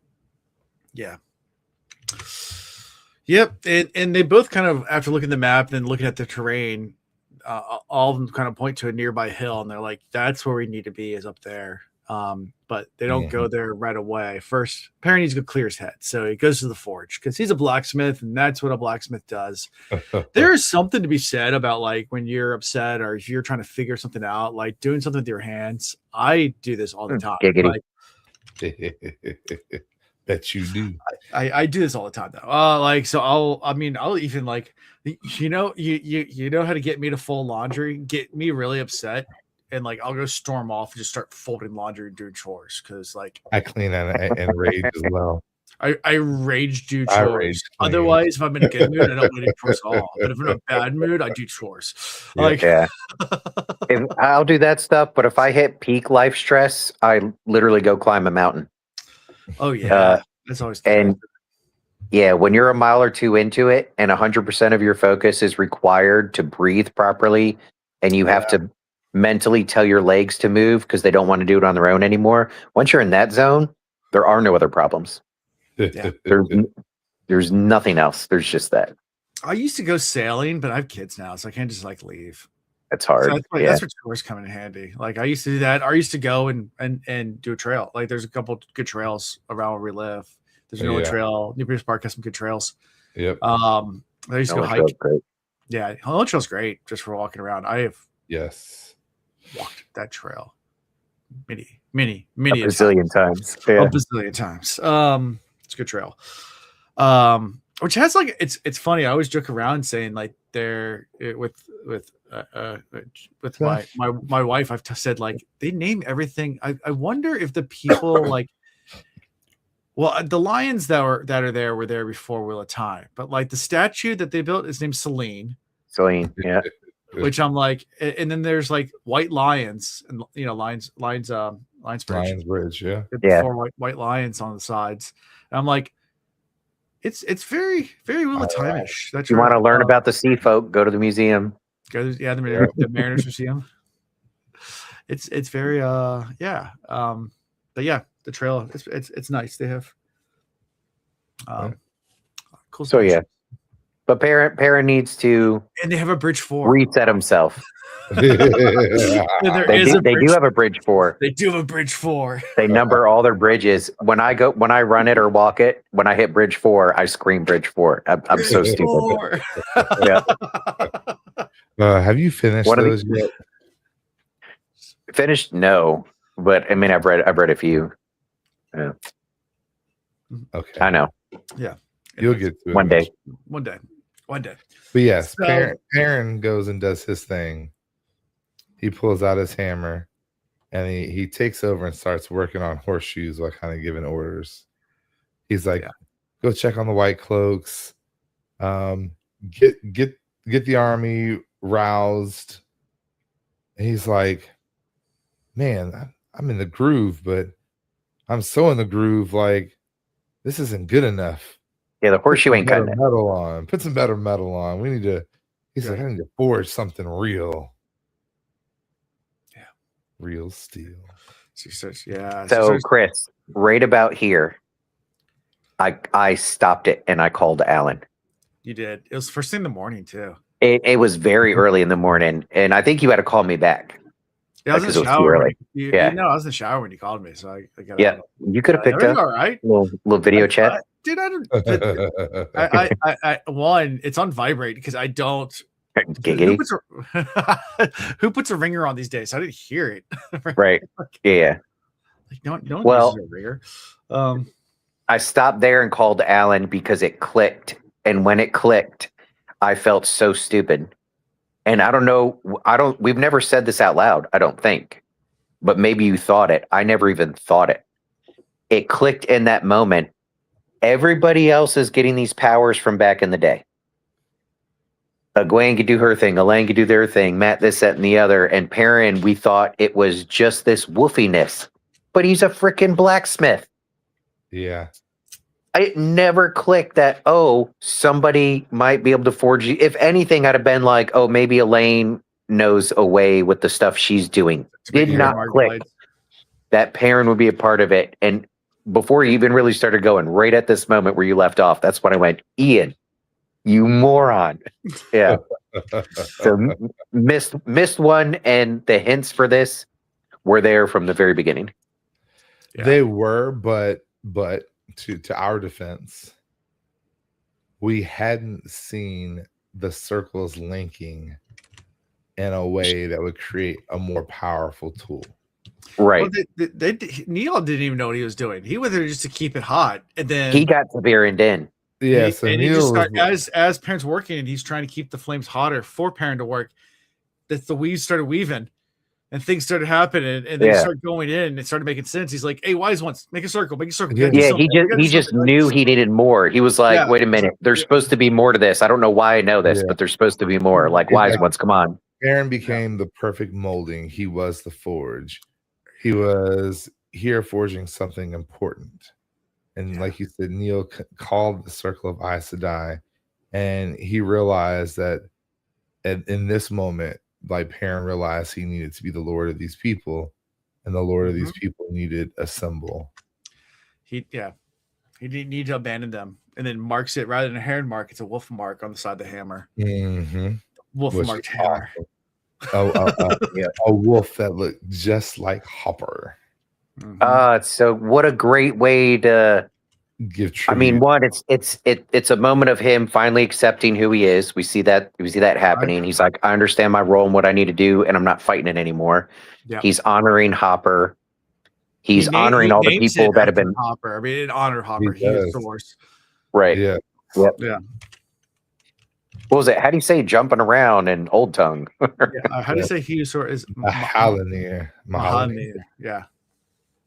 Yeah. Yep. And they both kind of, after looking at the map and looking at the terrain, all of them kind of point to a nearby hill, and they're like, that's where we need to be, is up there. But they don't go there right away. First, Perrin needs to go clear his head. So he goes to the forge because he's a blacksmith, and that's what a blacksmith does. There is something to be said about, like, when you're upset or if you're trying to figure something out, like doing something with your hands. I do this all the time. Like, Bet you do. I do this all the time though. Like, so I'll even, like, you know how to get me to fold laundry, get me really upset, and like I'll go storm off and just start folding laundry and doing chores because like I clean and rage as well. I rage do I chores. rage clean. Otherwise, if I'm in a good mood, I don't really do chores at all. But if I'm in a bad mood, I do chores. Yeah. Like, Yeah. I'll do that stuff, but if I hit peak life stress, I literally go climb a mountain. oh yeah, that's always the And yeah, when you're a mile or two into it and 100% of your focus is required to breathe properly, and you have to mentally tell your legs to move because they don't want to do it on their own anymore. Once you're in that zone, there are no other problems. Yeah. There's nothing else. There's just that. I used to go sailing, but I have kids now, so I can't just like leave. It's hard. So that's where chores come in handy. Like I used to do that. I used to go and do a trail. Like there's a couple good trails around where we live. There's an old trail. New Pierce Park has some good trails. Yep. I used to go hike. Great. Yeah, Hollow Trail's great just for walking around. I have walked that trail many a bazillion times. Yeah. A bazillion times. It's a good trail. Which has like it's funny. I always joke around saying like they're with my wife. I've said like they name everything. I wonder if the people like. Well, the lions that are there were there before Wheel of Time, but like the statue that they built is named Celine. Celine, yeah. Which I'm like, and then there's like white lions and Lions Bridge, yeah. Four white lions on the sides. And I'm like, it's very very Wheel of Time-ish. That's you want to learn about the sea folk? Go to the museum. The Mariners Museum. It's very but yeah. The trail, it's nice. They have cool. So yeah, but Perrin needs to, and they have a bridge 4. Reset himself. They do have a bridge 4. They do have a bridge 4. They number all their bridges. When I run it or walk it, when I hit bridge 4, I scream bridge 4. I'm so stupid. Yeah. Have you finished those yet? Finished? No, but I mean, I've read a few. Yeah. Okay. I know. Yeah. You'll get to it one day. One day. But yes, Perrin goes and does his thing. He pulls out his hammer and he takes over and starts working on horseshoes while kind of giving orders. He's like, go check on the white cloaks. Get the army roused. And he's like, man, I'm in the groove, but I'm so in the groove, like this isn't good enough. Yeah, the horseshoe ain't cutting it. Metal on. Put some better metal on. We need to. He's like, I need to forge something real. Yeah, real steel. She says, yeah. So Chris, right about here, I stopped it and I called Alan. You did. It was first thing in the morning too. It was very early in the morning, and I think you had to call me back. Yeah, I was in the shower. I was in the shower when you called me, so I got. Yeah, you could have picked up. All right, little video chat. Dude, I one, it's on vibrate because I don't. Who puts a ringer on these days? I didn't hear it. Right. Yeah. Like no one uses a ringer. I stopped there and called Alan because it clicked, and when it clicked, I felt so stupid. And I don't know. We've never said this out loud, I don't think. But maybe you thought it. I never even thought it. It clicked in that moment. Everybody else is getting these powers from back in the day. Gwen could do her thing. Elaine could do their thing. Matt this, that, and the other. And Perrin, we thought it was just this woofiness. But he's a freaking blacksmith. Yeah. It never clicked that, somebody might be able to forge you. If anything, I'd have been like, maybe Elaine knows a way with the stuff she's doing. Did not click that Perrin would be a part of it. And before you even really started going, right at this moment where you left off, that's when I went, Ian, you moron. Yeah. So missed one, and the hints for this were there from the very beginning. Yeah. They were, but to our defense, we hadn't seen the circles linking in a way that would create a more powerful tool. Right. Well, Neil didn't even know what he was doing. He was there just to keep it hot, and then he got to Perrin in. Yeah, so Neil as Perrin's working, and he's trying to keep the flames hotter for Perrin to work. That the weaves started weaving, and things started happening, and they start going in, and it started making sense. He's like, "Hey, wise ones, make a circle, make a circle." Yeah, he just knew he needed more. He was like, "Wait a minute, there's supposed to be more to this. I don't know why I know this, but there's supposed to be more. Like wise ones, come on." Perrin became the perfect molding. He was the forge. He was here forging something important. And like you said, Neil called the Circle of Aes Sedai, and he realized that in this moment, like Perrin realized he needed to be the Lord of these people, and the Lord of these people needed a symbol. He didn't need to abandon them, and then marks it rather than a heron mark. It's a wolf mark on the side of the hammer. Wolf marked hammer. A wolf that looked just like Hopper. So what a great way to give tribute. I mean, one, it's a moment of him finally accepting who he is. We see that happening. Right. He's like, I understand my role and what I need to do, and I'm not fighting it anymore. Yep. He's honoring Hopper. He's honoring all the people that have been Hopper. I mean, in honor of Hopper, he is Source. Right. Yeah. Yep. Yeah. What was it? How do you say jumping around in Old Tongue? How do you say he is Mahalanir? Yeah.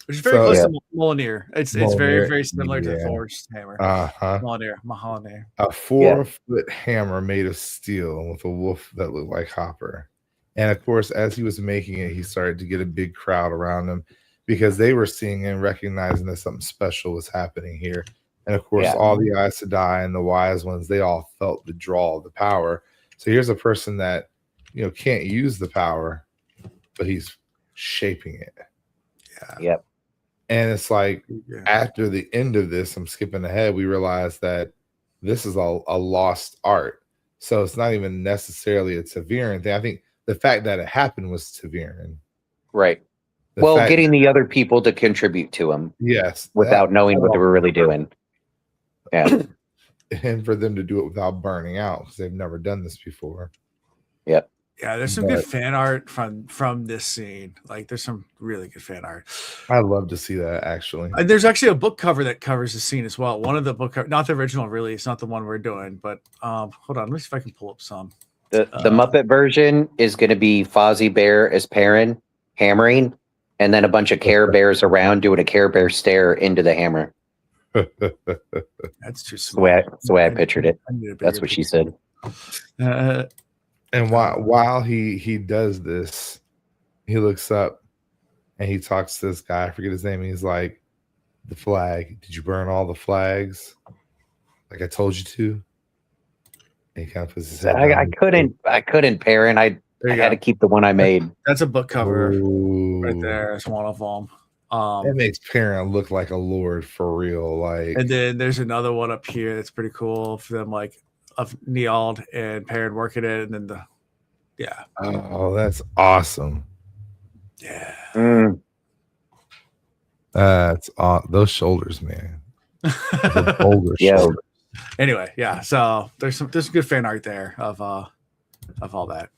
Which is very close to Mjolnir. It's very, very similar to the Forged hammer. Mahalanir. A 4-foot hammer made of steel with a wolf that looked like Hopper. And of course, as he was making it, he started to get a big crowd around him because they were seeing and recognizing that something special was happening here. And of course, all the Aes Sedai and the wise ones, they all felt the draw of the power. So here's a person that, can't use the power, but he's shaping it. Yeah. Yep. And it's like after the end of this, I'm skipping ahead, we realize that this is a lost art. So it's not even necessarily a Ta'veren thing. I think the fact that it happened was Ta'veren. Right. Getting the other people to contribute to him. Yes. Without knowing what they were really doing. Yeah. And for them to do it without burning out because they've never done this before. Yep. Yeah, there's some good fan art from this scene. Like, there's some really good fan art. I'd love to see that, actually. And there's actually a book cover that covers the scene as well. One of the book cover, not the original release, not the one we're doing, but hold on, let me see if I can pull up some. The Muppet version is going to be Fozzie Bear as Perrin hammering, and then a bunch of Care Bears around doing a Care Bear stare into the hammer. That's too small. That's the way I pictured it. That's what she said. And while he does this, he looks up and he talks to this guy. I forget his name. And he's like, "The flag. Did you burn all the flags? Like I told you to?" And he kind of puts his head down. I couldn't, Perrin. I had to keep the one I made. That's a book cover right there. It's one of them. That makes Perrin look like a lord for real. Like, and then there's another one up here that's pretty cool for them, like of Niald and Perrin working it, and then oh, that's awesome. Yeah. That's those shoulders, man. The boulder shoulders. Anyway, so there's some good fan art there of all that.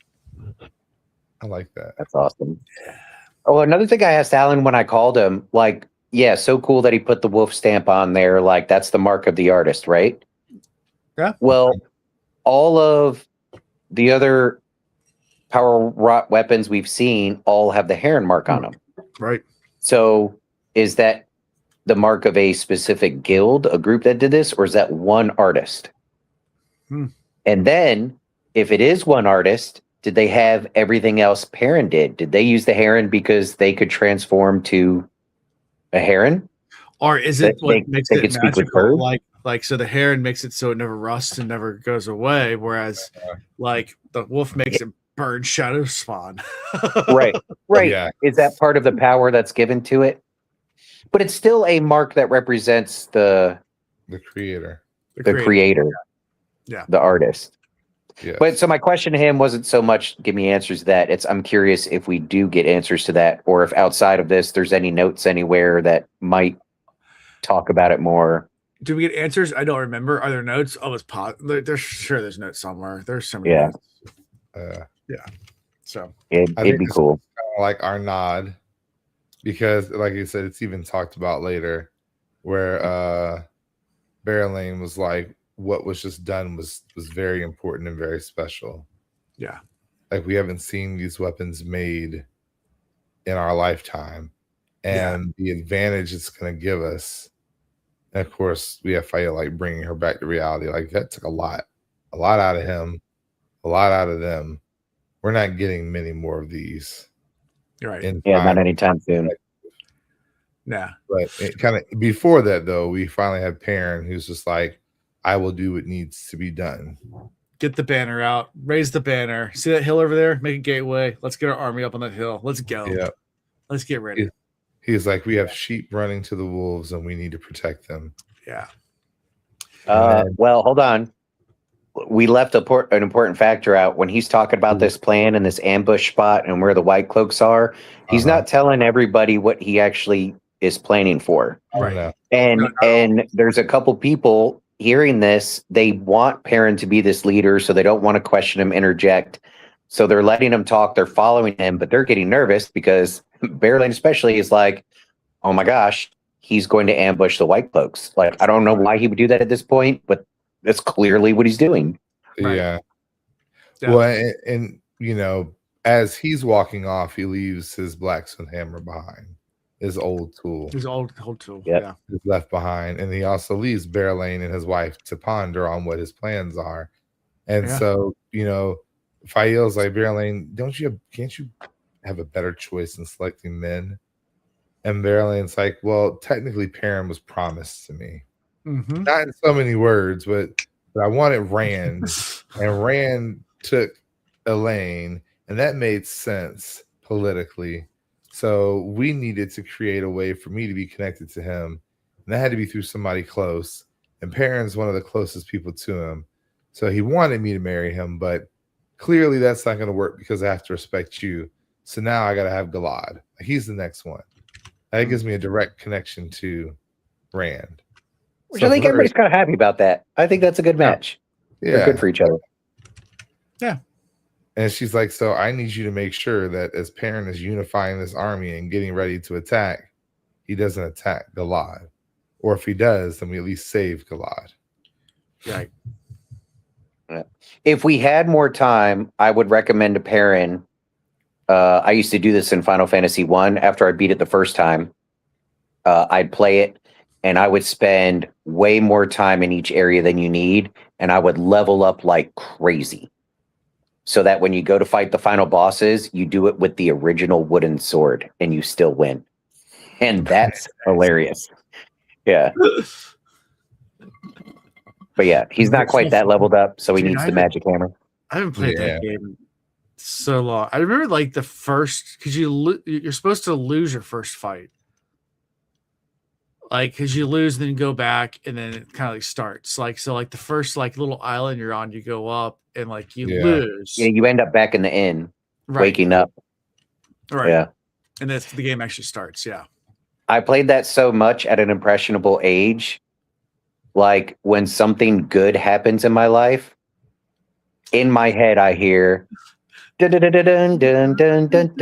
I like that. That's awesome. Yeah. Oh, another thing I asked Alan when I called him, like, so cool that he put the wolf stamp on there. Like, that's the mark of the artist, right? Yeah. Well, all of the other power wrought weapons we've seen all have the heron mark on them. Right. So is that the mark of a specific guild, a group that did this, or is that one artist? And then if it is one artist, did they have everything else Perrin did? Did they use the heron because they could transform to a heron? Or is it what makes it magical? Like, so the heron makes it so it never rusts and never goes away, whereas like the wolf makes it burn shadow spawn. Right. Yeah. Is that part of the power that's given to it? But it's still a mark that represents the creator. The creator. Yeah. The artist. Yeah. But so my question to him wasn't so much give me answers to that. I'm curious if we do get answers to that, or if outside of this there's any notes anywhere that might talk about it more. Do we get answers? I don't remember. Are there notes? Oh, there's sure there's notes somewhere. There's so many notes. So it'd be cool. Kind of like our nod, because like you said, it's even talked about later where Barrelane was like, what was just done was very important and very special. Yeah. Like, we haven't seen these weapons made in our lifetime and the advantage it's going to give us. And of course, we have Faya like bringing her back to reality. Like that took a lot out of him, a lot out of them. We're not getting many more of these. Right. Not anytime soon. Yeah. But it kind of before that, though, we finally had Perrin, who's just like, I will do what needs to be done. Get the banner out. Raise the banner. See that hill over there? Make a gateway. Let's get our army up on that hill. Let's go. Yeah. Let's get ready. He's like, we have sheep running to the wolves, and we need to protect them. Yeah. Well, hold on. We left an important factor out when he's talking about this plan and this ambush spot and where the white cloaks are. He's not telling everybody what he actually is planning for. Right. And there's a couple people hearing this. They want Perrin to be this leader, so they don't want to question him, interject. So they're letting him talk. They're following him, but they're getting nervous because Berlin especially is like, oh my gosh, he's going to ambush the white cloaks. Like, I don't know why he would do that at this point, but that's clearly what he's doing. Right. Yeah. Well, and you know, as he's walking off, he leaves his blacksmith hammer behind, his old tool. His old tool. Yep. Yeah. Is left behind, and he also leaves Berlin and his wife to ponder on what his plans are. And so, you know, Fael's like, Berlin, can't you have a better choice in selecting men? And Berlin's like, well, technically Perrin was promised to me. Mm-hmm. Not in so many words, but I wanted Rand, and Rand took Elaine, and that made sense politically. So we needed to create a way for me to be connected to him, and that had to be through somebody close. And Perrin's one of the closest people to him, so he wanted me to marry him, but clearly that's not going to work because I have to respect you. So now I got to have Galad. He's the next one. That gives me a direct connection to Rand. Which I think everybody's kind of happy about that. I think that's a good match. Yeah. They're good for each other. Yeah. And she's like, so I need you to make sure that as Perrin is unifying this army and getting ready to attack, he doesn't attack Galad. Or if he does, then we at least save Galad. Right. If we had more time, I would recommend to Perrin. I used to do this in Final Fantasy 1. After I beat it the first time, I'd play it, and I would spend way more time in each area than you need, and I would level up like crazy. So that when you go to fight the final bosses, you do it with the original wooden sword, and you still win. And that's hilarious. Yeah. But yeah, he's not quite that leveled up, so he needs the magic hammer. I haven't played that game so long. I remember like the first, because you're supposed to lose your first fight. Like, because you lose, then you go back, and then it kind of like starts. Like, so like the first like little island you're on, you go up, and like you lose. Yeah, you end up back in the inn, waking up. Right. Yeah. And then the game actually starts. Yeah. I played that so much at an impressionable age. Like when something good happens in my life, in my head I hear dun dun dun dun dun dun dun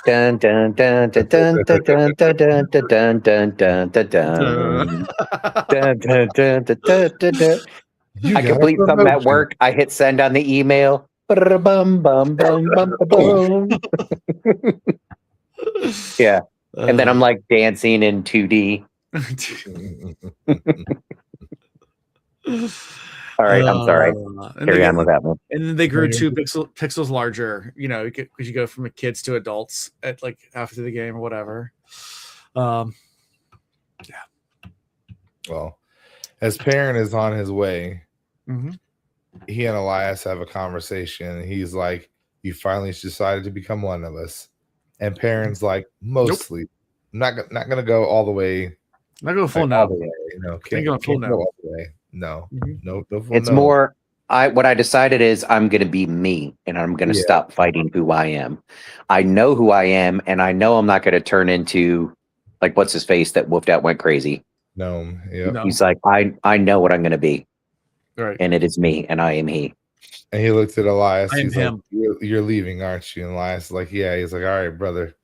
dun dun dun dun dun dun dun dun dun dun dun dun. I complete something at work. I hit send on the email. Yeah, and then I'm like dancing in 2D. All right, I'm sorry. Carry on with that one. And then they grew 2 pixels larger, you know, because you go from kids to adults at like after the game or whatever. Yeah. Well, as Perrin is on his way, mm-hmm. he and Elias have a conversation. He's like, "You finally decided to become one of us," and Perrin's like, "Mostly, nope. not gonna go all the way." Not going full now. You know, can't go full now. Go all the way. No, no, it's more. What I decided is I'm going to be me, and I'm going to stop fighting who I am. I know who I am, and I know I'm not going to turn into like what's his face that whooped out went crazy. No, yeah. He's like, I know what I'm going to be, right? And it is me, and I am he. And he looked at Elias. He's him. Like, "You're leaving, aren't you?" And Elias is like, "Yeah." He's like, "All right, brother.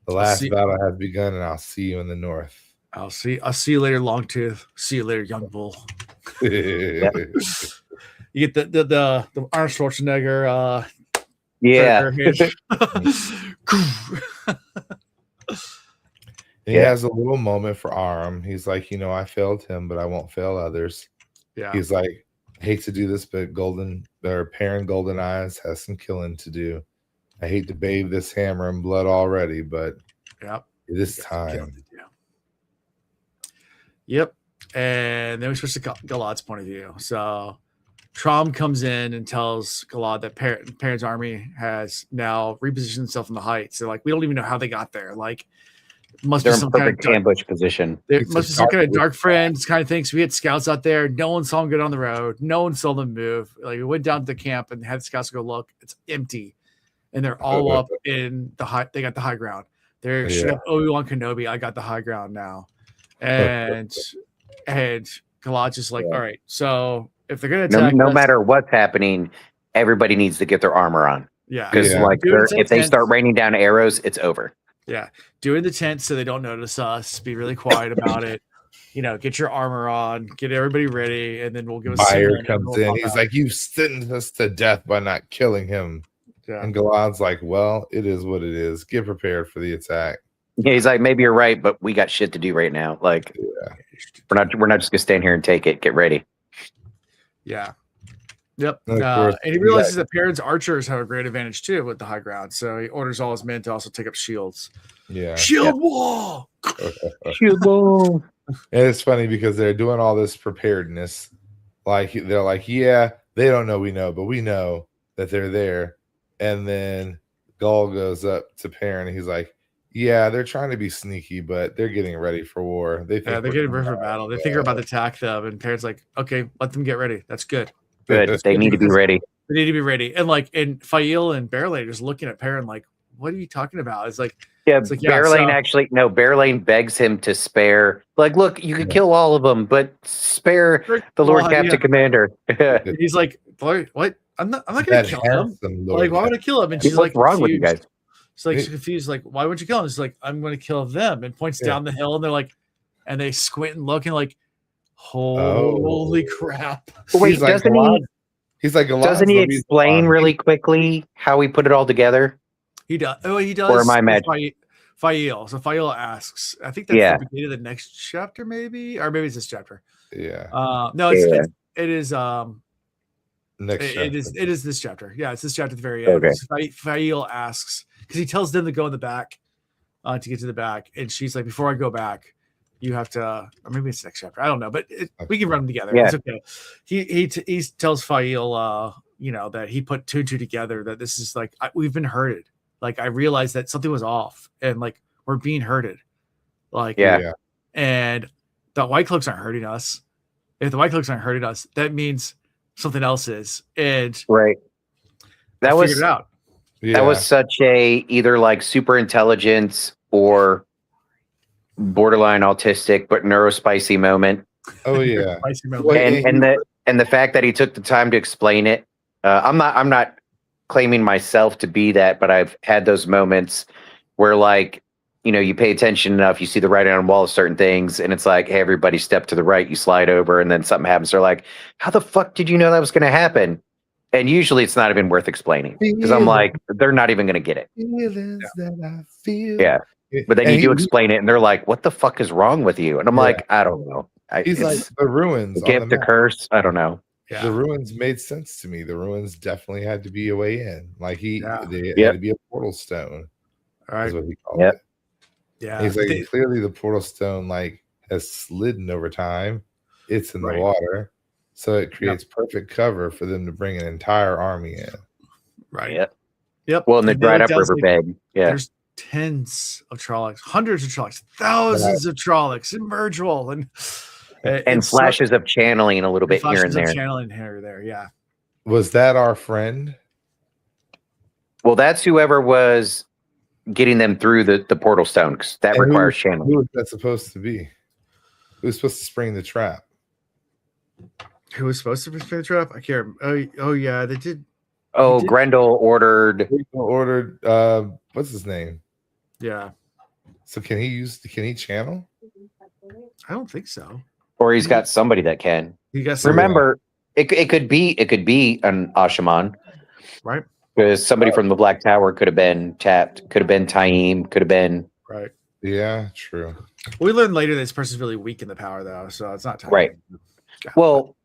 The last battle has begun, and I'll see you in the north." I'll see you later, Longtooth. See you later, young bull. Yep. You get the Arnold Schwarzenegger He has a little moment for Aram. He's like, I failed him, but I won't fail others. Yeah. He's like, I hate to do this, but Perrin Golden Eyes has some killing to do. I hate to bathe this hammer in blood already, but it is time. Yep. And then we switch to Galad's point of view. So Trom comes in and tells Galad that Perrin's army has now repositioned itself in the heights. They're like, we don't even know how they got there. Like, must They're be in some perfect kind of ambush position. There must be some kind of dark friends kind of things. We had scouts out there. No one saw them get on the road. No one saw them move. Like, we went down to the camp and had the scouts go look. It's empty. And they're all up in the high. They got the high ground. They're Obi-Wan Kenobi. I got the high ground now. And Galad's just like, all right. So if they're gonna attack, no matter what's happening, everybody needs to get their armor on. Yeah, because if they start raining down arrows, it's over. Yeah, do it in the tent so they don't notice us. Be really quiet about it. Get your armor on, get everybody ready, and then we'll give us. Fire comes in. He's like, "You sentenced us to death by not killing him." Yeah. And Galad's like, "Well, it is what it is. Get prepared for the attack." Yeah, he's like, "Maybe you're right, but we got shit to do right now. Like, we're not just gonna stand here and take it. Get ready." Yeah. Yep. And he realizes that Perrin's archers have a great advantage too with the high ground. So he orders all his men to also take up shields. Yeah. Shield wall. Shield wall. And it's funny because they're doing all this preparedness. Like, they're like, yeah, they don't know we know, but we know that they're there. And then Gull goes up to Perrin and he's like, yeah, they're trying to be sneaky, but they're getting ready for war. They're getting ready for battle. They think they're about to attack them. And Perrin's like, okay, let them get ready. That's good. Good. They need to be ready. They need to be ready. And Fail and Bearlane just looking at Perrin like, what are you talking about? It's like, Bearlane begs him to spare. Like, look, you could kill all of them, but spare the Lord Captain Commander. He's like, what? I'm not gonna kill him. Like, why would I kill him? And she's like, what's wrong with you guys? She's like, she's confused. Like, why would you kill him? She's like, I'm going to kill them. And points down the hill, and they're like, and they squint and look and like, holy crap! Wait, doesn't he? He's like, doesn't he explain really quickly how he put it all together? He does. Oh, he does. Or am I imagining? Fail. So Fail asks. I think that's the beginning of the next chapter, maybe, or maybe it's this chapter. Yeah. No, it is. Next. It is this chapter. Yeah, it's this chapter at the very end. Okay. Fail asks because he tells them to go in the back, to get to the back, and she's like, before I go back, you have to, or maybe it's next chapter. I don't know, but we can run them together. Yeah. It's okay. He tells Fail, that he put two and two together. That this is like we've been hurted. Like, I realized that something was off, and like we're being hurted. Like, and the White Cloaks aren't hurting us. If the White Cloaks aren't hurting us, that means something else is. And that was figured it out. Yeah. That was such a either like super intelligence or borderline autistic but neurospicy moment. Oh yeah. and the fact that he took the time to explain it. I'm not claiming myself to be that, but I've had those moments where, like, you pay attention enough, you see the writing on the wall of certain things, and it's like, hey, everybody step to the right, you slide over, and then something happens. They're like, how the fuck did you know that was going to happen? And usually it's not even worth explaining because I'm like, they're not even going to get it. That I feel. Yeah. But then you do explain it, and they're like, what the fuck is wrong with you? And I'm like, I don't know. He's like, the ruins. Gift, the curse. I don't know. Yeah. The ruins made sense to me. The ruins definitely had to be a way in. Like they had to be a portal stone. All right. Is what he called it. Yeah. He's like, clearly the portal stone has slidden over time. It's in the water. So it creates perfect cover for them to bring an entire army in. Right. Yep. Well, in the dried up riverbed. There's tens of Trollocs, hundreds of Trollocs, thousands of Trollocs in Mergewell, and flashes of channeling a little bit here and there. Channeling here or there, yeah. Was that our friend? Well, that's whoever was getting them through the portal stone, because that requires channeling. Who was that supposed to be? Who was supposed to spring the trap? Who was supposed to spring the trap? I can't remember. Oh yeah, they did. Oh, Grendel ordered. What's his name? Yeah. So can he channel? I don't think so. Or he's got somebody that can. Remember, it could be an Ashaman. Right. Because somebody from the Black Tower could have been tapped, could have been Taim, could have been Right. Yeah, true. We learn later this person's really weak in the power, though, so it's not time. Right. Yeah, well.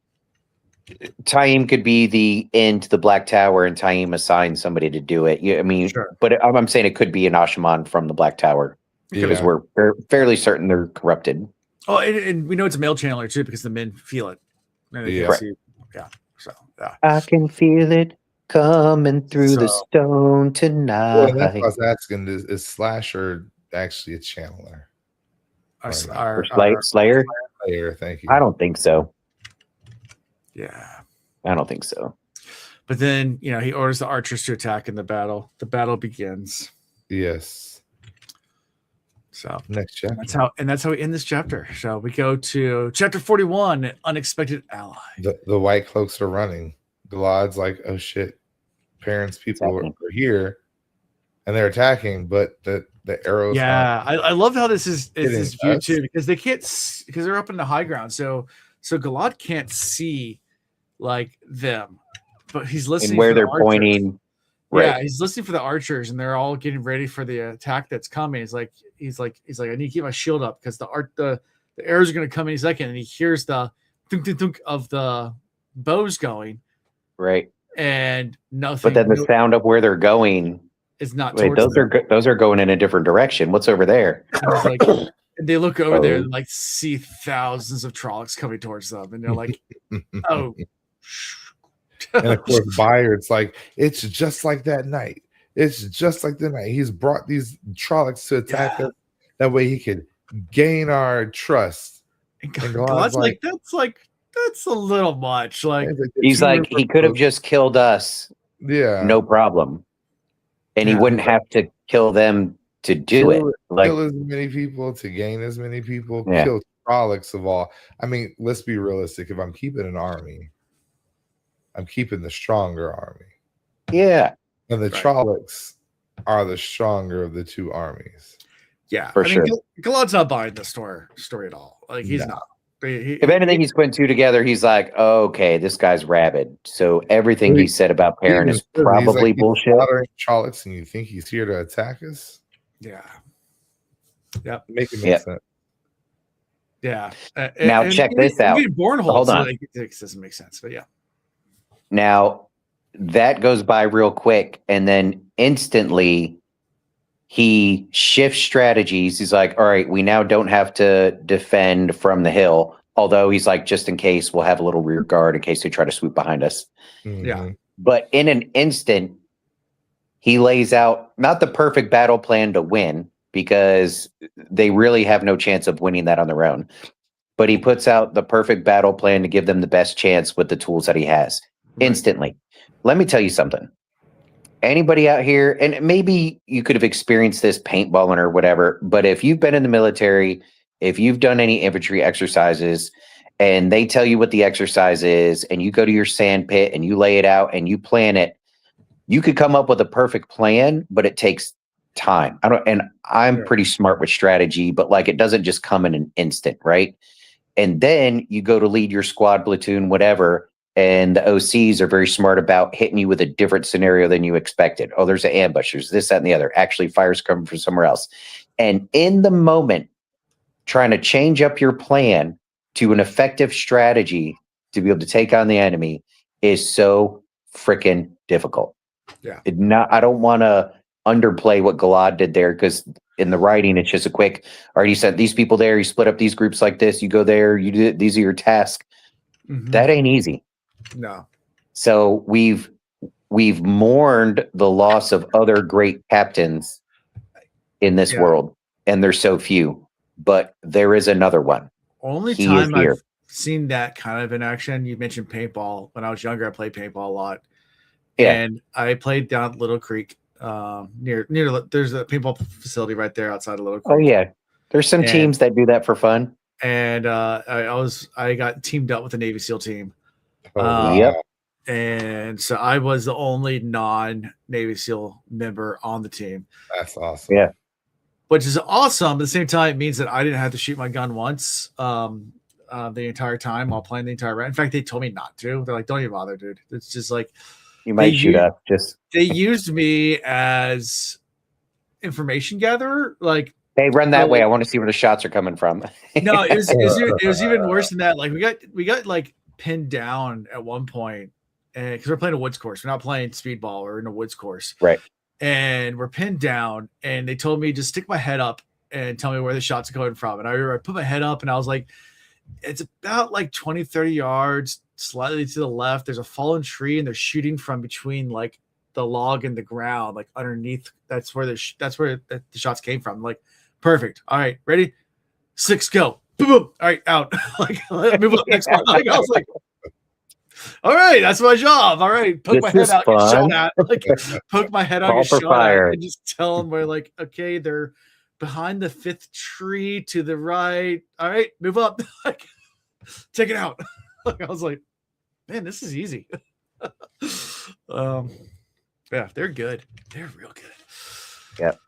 Taim could be the end to the Black Tower, and Taim assigns somebody to do it. Yeah, I mean, Sure. but I'm saying it could be an Ashaman from the Black Tower because we're fairly certain they're corrupted. Oh, and we know it's a male channeler too because the men feel it. And they can see, so yeah. I can feel it coming through the stone tonight. Well, that's what I was asking: is Slasher actually a channeler? Slayer? Slayer, thank you. I don't think so. Yeah, I don't think so. But then, he orders the archers to attack in the battle. The battle begins. Yes. So next chapter. That's how we end this chapter. So we go to chapter 41, Unexpected Ally. The white cloaks are running. Galad's like, oh shit, Perrin's people are here, and they're attacking, but the arrows. Yeah, I love how this is this view too, because they can't, because they're up in the high ground. So Galad can't see like them, but he's listening and where for they're the pointing. Right. Yeah, he's listening for the archers, and they're all getting ready for the attack that's coming. He's like, I need to keep my shield up because the arrows are going to come any second, and he hears the thunk thunk thunk of the bows going. Right. And nothing. But then the sound of where they're going is not. Wait, those are going in a different direction. What's over there? Like, they look over there and like see thousands of Trollocs coming towards them, and they're like, "Oh." And of course, Bayard's like, it's just like that night. It's just like the night. He's brought these Trollocs to attack us. That way he could gain our trust. And God's like, that's a little much. Like, he's like, he could have just killed us. Yeah. No problem. And he wouldn't have to kill them to do it. Like, kill as many people to gain as many people. Yeah. Kill Trollocs of all. I mean, let's be realistic. If I'm keeping an army, I'm keeping the stronger army. Yeah. And the Trollocs are the stronger of the two armies. Yeah. For sure. Galad's not buying the story at all. Like, he's not. If anything, he's putting two together. He's like, oh, okay, this guy's rabid. So everything he said about Perrin is probably bullshit. Trollocs, and you think he's here to attack us? Yeah. Yep. Making sense. Yeah. Now check this out. Hold on. It doesn't make sense, but yeah. Now, that goes by real quick, and then instantly he shifts strategies. He's like, all right, we now don't have to defend from the hill, although he's like, just in case, we'll have a little rear guard in case they try to swoop behind us. Mm-hmm. Yeah. But in an instant, he lays out not the perfect battle plan to win, because they really have no chance of winning that on their own. But he puts out the perfect battle plan to give them the best chance with the tools that he has. Instantly. Let me tell you something. Anybody out here, and maybe you could have experienced this paintballing or whatever, but if you've been in the military, if you've done any infantry exercises, and they tell you what the exercise is, and you go to your sand pit and you lay it out and you plan it, you could come up with a perfect plan, but it takes time. I'm pretty smart with strategy, but like, it doesn't just come in an instant, right? And then you go to lead your squad, platoon, whatever, and the OCs are very smart about hitting you with a different scenario than you expected. Oh, there's an ambush, there's this, that, and the other. Actually, fire's coming from somewhere else. And in the moment, trying to change up your plan to an effective strategy to be able to take on the enemy is so freaking difficult. Yeah. I don't want to underplay what Galad did there, because in the writing, it's just a quick, all right, you sent these people there, you split up these groups like this, you go there, you do, these are your tasks. Mm-hmm. That ain't easy. No. So we've mourned the loss of other great captains in this world, and there's so few, but there is another one. Only time I've seen that kind of in action. You mentioned paintball. When I was younger, I played paintball a lot. Yeah. And I played down at Little Creek, near there's a paintball facility right there outside of Little Creek. Oh yeah. There's some teams that do that for fun. And I got teamed up with a Navy SEAL team. Yep. And so I was the only non-Navy SEAL member on the team. That's awesome. Yeah. Which is awesome. At the same time, it means that I didn't have to shoot my gun once the entire time while playing the entire round. In fact, they told me not to. They're like, don't even bother, dude. It's just like, You might shoot up. Just they used me as information gatherer. Like, hey, run that way. I want to see where the shots are coming from. no, it was even worse than that. Like we got like pinned down at one point, and because we're playing a woods course, we're not playing speedball. We're in a woods course, Right. And we're pinned down, and they told me just stick my head up and tell me where the shots are coming from. And I remember I put my head up, and I was like, it's about like 20, 30 yards, slightly to the left. There's a fallen tree, and they're shooting from between like the log and the ground, like underneath. That's where the shots came from. Like, perfect. All right, ready? 6, go. Boom, boom. All right, out. Like, move on next one. Like, I was like, all right, that's my job. All right, poke my head out, get shot at. Like, poke my head out, get shot at, and just tell them we're like, okay, they're behind the 5th tree to the right. All right, move up. Like, take it out. Like, I was like, man, this is easy. Yeah, they're good. They're real good. Yep.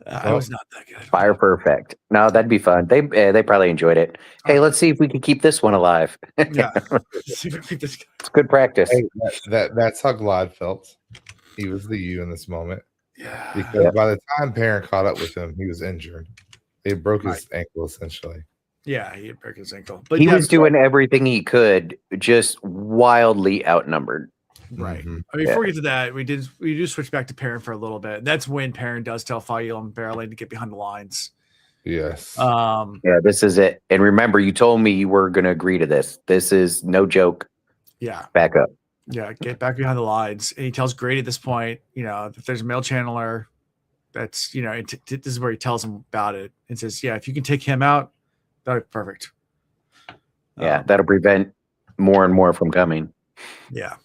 I was not that good. Fire perfect. No, that'd be fun. They probably enjoyed it. Hey, let's see if we can keep this one alive. Yeah. See if we can keep this guy. It's good practice. Hey, that's how Glad felt. He was the you in this moment. Yeah. Because by the time Perrin caught up with him, he was injured. They broke his ankle essentially. Yeah, he had broke his ankle. But he was doing everything he could, just wildly outnumbered. Right. Mm-hmm. I mean, before we get to that, we do switch back to Perrin for a little bit. That's when Perrin does tell Fael and Barrelane to get behind the lines. Yes. Yeah, this is it. And remember, you told me you were going to agree to this. This is no joke. Yeah. Back up. Yeah, get back behind the lines. And he tells Grady at this point, you know, if there's a male channeler, that's, you know, this is where he tells him about it and says, yeah, if you can take him out, that'd be perfect. Yeah, that'll prevent more and more from coming. Yeah.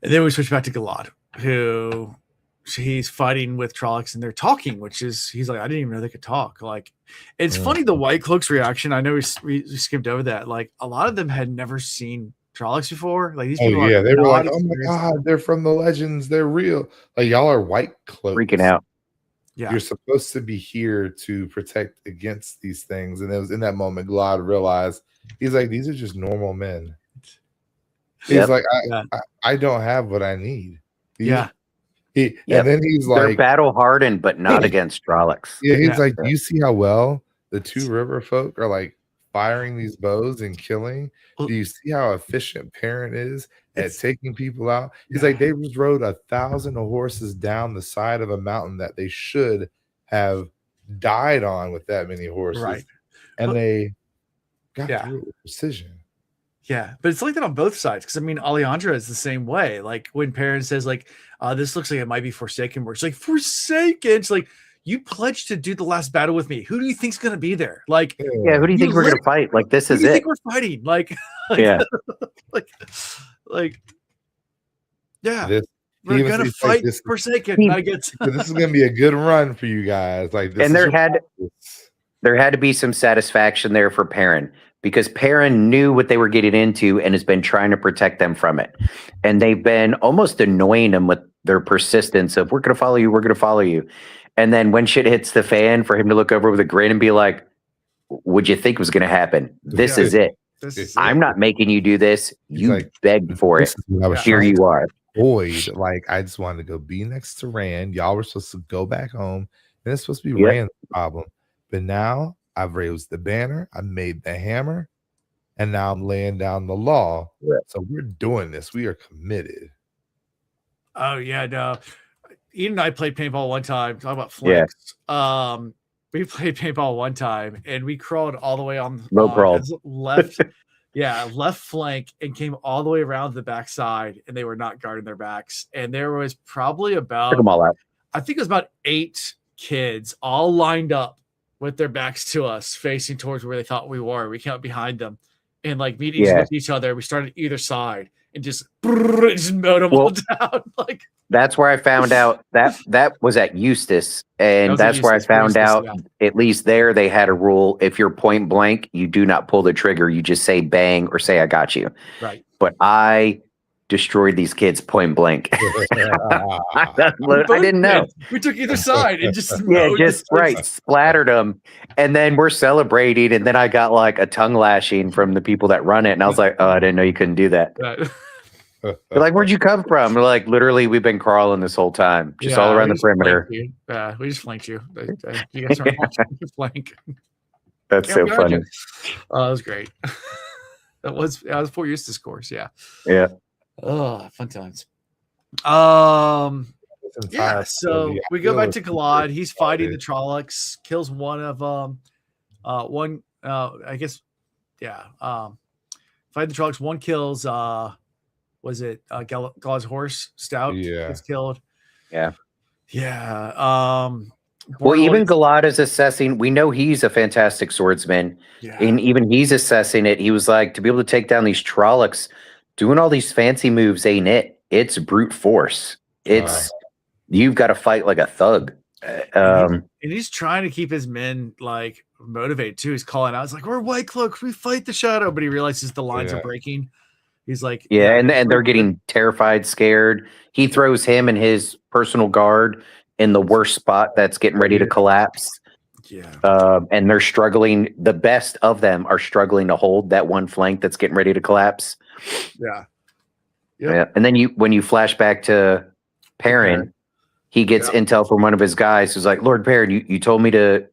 And then we switch back to Galad, who he's fighting with Trollocs and they're talking, which is, he's like, I didn't even know they could talk. Like, it's funny, the White Cloaks reaction. I know we skipped over that. Like, a lot of them had never seen Trollocs before. Like, these people they were like, oh my God, they're from the legends. They're real. Like, y'all are White Cloaks. Freaking out. Yeah. You're supposed to be here to protect against these things. And it was in that moment, Glad realized, he's like, these are just normal men. He's like, I don't have what I need. And then he's like, they're battle hardened, but not against Trollocs. Yeah, he's like, do you see how well the 2 river folk are like firing these bows and killing? Do you see how efficient Perrin is at taking people out? He's like, they just rode 1,000 horses down the side of a mountain that they should have died on with that many horses. Right. And they got through it with precision. Yeah, but it's like that on both sides. Because I mean, Alejandra is the same way. Like when Perrin says, like, this looks like it might be Forsaken work. It's like, Forsaken. It's like, you pledged to do the last battle with me. Who do you think's gonna be there? Like, yeah, who do you think we're gonna fight? Like, this is it. Think we're fighting? Like yeah, like, yeah. We're gonna fight Forsaken. This is gonna be a good run for you guys. Like, this and there had to be some satisfaction there for Perrin. Because Perrin knew what they were getting into and has been trying to protect them from it. And they've been almost annoying them with their persistence of, we're going to follow you, we're going to follow you. And then when shit hits the fan, for him to look over with a grin and be like, what'd you think was going to happen? This is it. I'm not making you do this. You begged for it. Here you are. Boyd, like, I just wanted to go be next to Rand. Y'all were supposed to go back home. And it's supposed to be Rand's problem. But now I've raised the banner, I made the hammer, and now I'm laying down the law. Yeah. So we're doing this. We are committed. Oh, yeah, no. Ian and I played paintball one time. Talk about flanks. Yeah. We played paintball one time, and we crawled all the way on the left. Left flank, and came all the way around the backside, and they were not guarding their backs. And there was probably about, took them all out. I think it was about 8 kids all lined up with their backs to us, facing towards where they thought we were. We came up behind them and like meeting with each other. We started either side and just mowed them all down. Like, that's where I found out that was at Eustis. And that's where I found out, at least there, they had a rule. If you're point blank, you do not pull the trigger. You just say bang or say, I got you. Right. But I destroyed these kids point blank. I didn't know. We took either side and just splattered them, and then we're celebrating, and then I got like a tongue lashing from the people that run it, and I was like, oh, I didn't know you couldn't do that. They're like, where'd you come from? They're like, literally, we've been crawling this whole time, just all around the perimeter. Yeah, we just flanked you. You guys aren't watching the flank. That's so funny. Oh, that was great. that was 4 Eustace course. Yeah. Yeah. Oh, fun times. Yeah. So we go back to Galad. He's fighting the Trollocs, kills one of them. I guess. Yeah. Fight the Trollocs. One kills. Was it Galad's horse? Stout. Yeah. Gets killed. Yeah. Yeah. Well, even Galad is assessing. We know he's a fantastic swordsman, and even he's assessing it. He was like, to be able to take down these Trollocs, doing all these fancy moves ain't it. It's brute force. It's you've got to fight like a thug. And he's trying to keep his men like motivated too. He's calling out. It's like, we're White Cloaks. We fight the shadow, but he realizes the lines are breaking. He's like, and they're getting terrified, scared. He throws him and his personal guard in the worst spot that's getting ready to collapse. Yeah. And they're struggling. The best of them are struggling to hold that one flank that's getting ready to collapse. Yeah. Yeah. And then when you flash back to Perrin, he gets intel from one of his guys who's like, Lord Perrin, you told me to,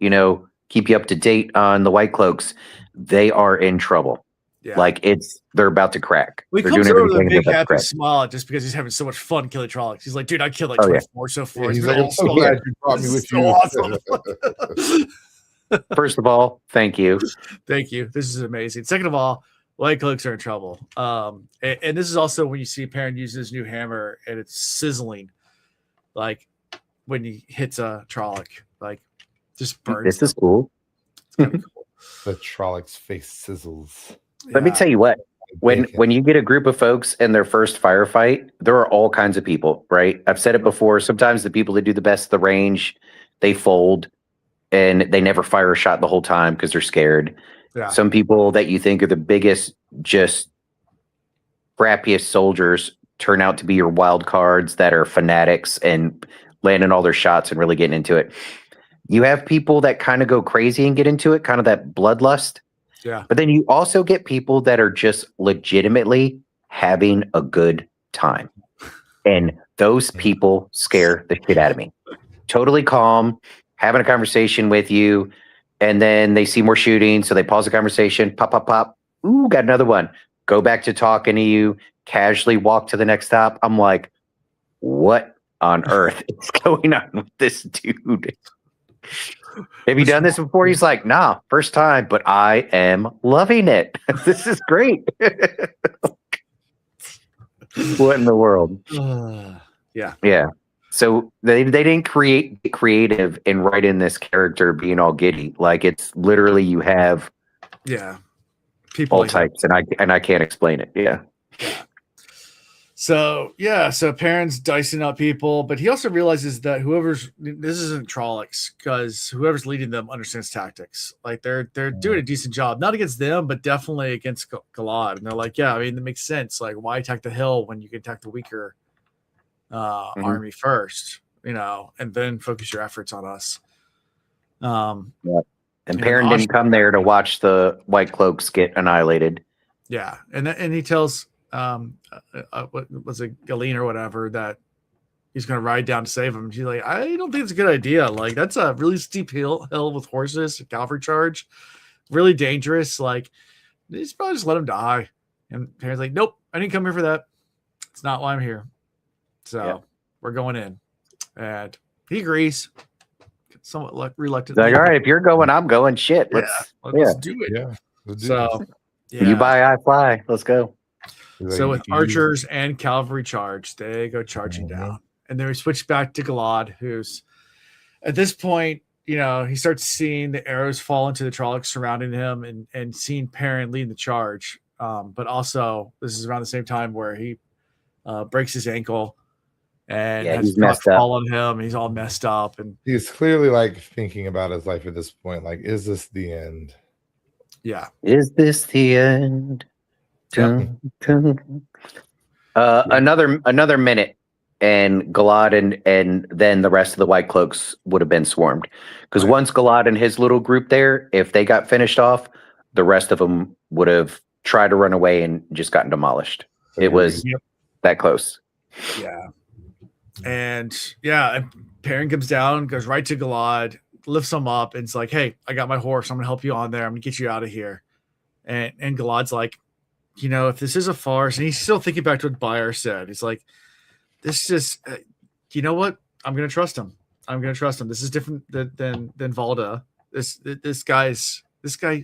keep you up to date on the White Cloaks. They are in trouble. Yeah. Like they're about to crack. Well, he comes over with a big happy smile just because he's having so much fun killing Trollocs. He's like, dude, I killed like 24 so far. Yeah, he's like, I'm so glad you brought me with you. Awesome. First of all, thank you. Thank you. This is amazing. Second of all, White Cloaks are in trouble. And this is also when you see Perrin use his new hammer and it's sizzling, like when he hits a Trolloc, like just burns. This is cool. It's kind of cool. The Trolloc's face sizzles. Let me tell you what, when you get a group of folks in their first firefight, there are all kinds of people, right? I've said it before. Sometimes the people that do the best at the range, they fold and they never fire a shot the whole time because they're scared. Yeah. Some people that you think are the biggest, just crappiest soldiers turn out to be your wild cards that are fanatics and landing all their shots and really getting into it. You have people that kind of go crazy and get into it, kind of that bloodlust. Yeah. But then you also get people that are just legitimately having a good time. And those people scare the shit out of me. Totally calm, having a conversation with you, and then they see more shooting, so they pause the conversation, pop, pop, pop. Ooh, got another one. Go back to talking to you, casually walk to the next stop. I'm like, what on earth is going on with this dude? Have you done this before? He's like, nah, first time, but I am loving it. This is great. What in the world? Yeah. Yeah. So they didn't create creative and write in this character being all giddy. Like it's literally you have people all like types, and I can't explain it. Yeah. So Perrin's dicing up people, but he also realizes that this isn't Trollocs because whoever's leading them understands tactics. Like they're doing a decent job, not against them, but definitely against Galad. And they're like, yeah, I mean, it makes sense. Like, why attack the hill when you can attack the weaker army first, and then focus your efforts on us. And Perrin didn't come there to watch the White Cloaks get annihilated. Yeah, and he tells what was it, Galeen or whatever, that he's going to ride down to save him. She's like, I don't think it's a good idea. Like that's a really steep hill with horses, a cavalry charge, really dangerous. Like he's probably just let him die. And Perrin's like, nope, I didn't come here for that. It's not why I'm here. So we're going in, and he agrees. Somewhat reluctantly. Like, all right, if you're going, I'm going. Shit, let's do it. Yeah. So you buy, I fly. Let's go. So with archers and cavalry charge, they go charging down. And then we switch back to Galad, who's at this point, he starts seeing the arrows fall into the Trollocs surrounding him and seeing Perrin leading the charge. But also, this is around the same time where he breaks his ankle and has messed fall on him. He's all messed up. And he's clearly like thinking about his life at this point. Like, is this the end? Yeah. Is this the end? Another minute, and Galad and then the rest of the White Cloaks would have been swarmed. Because once Galad and his little group there, if they got finished off, the rest of them would have tried to run away and just gotten demolished. It was that close. Yeah. And Perrin comes down, goes right to Galad, lifts him up, and it's like, hey, I got my horse. I'm gonna help you on there. I'm gonna get you out of here. And Galad's like, if this is a farce, and he's still thinking back to what Bayer said. He's like, this is you know what? I'm gonna trust him. This is different than Valda. This guy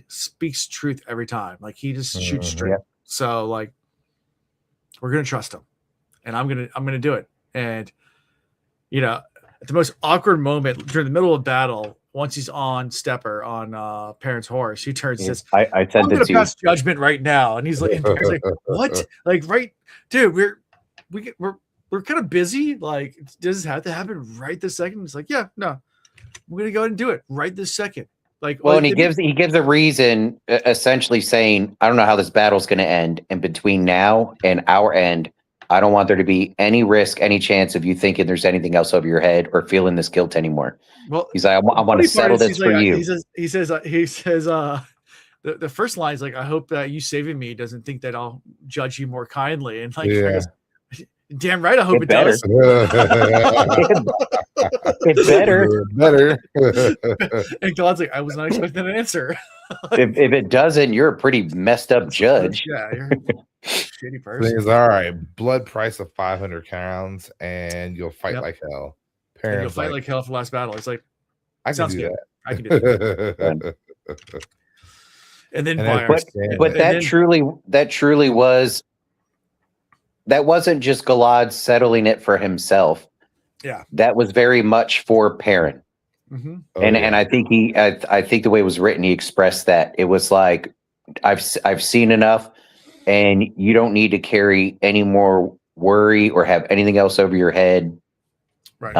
speaks truth every time. Like, he just shoots straight. Yeah. So, like, we're gonna trust him, and I'm gonna do it. And at the most awkward moment during the middle of battle, once he's on Stepper on Perrin's horse, he turns and says, I said I'm gonna pass judgment right now. And he's like, what? Like, right, dude, we're kind of busy. Like, does this have to happen right this second? It's like, yeah, no, we're gonna go ahead and do it right this second. Like, well, and he gives a reason, essentially saying, I don't know how this battle's going to end, and between now and our end, I don't want there to be any risk, any chance of you thinking there's anything else over your head or feeling this guilt anymore. Well, he's like, I want to settle this for you. He says, the first line is like, I hope that you saving me doesn't think that I'll judge you more kindly. And like, damn right, I hope it does. It's better. And God's like, I was not expecting an answer. if it doesn't, you're a pretty messed up judge. Yeah, you're a shitty person. Thing is, all right, blood price of 500 crowns, and you'll fight like hell. And you'll fight like hell for the last battle. It's like, I can do that. I can do that. And then but that truly was. That wasn't just Galad settling it for himself. Yeah, that was very much for Perrin. Mm-hmm. And I think I think the way it was written, he expressed that it was like, I've seen enough, and you don't need to carry any more worry or have anything else over your head. Right.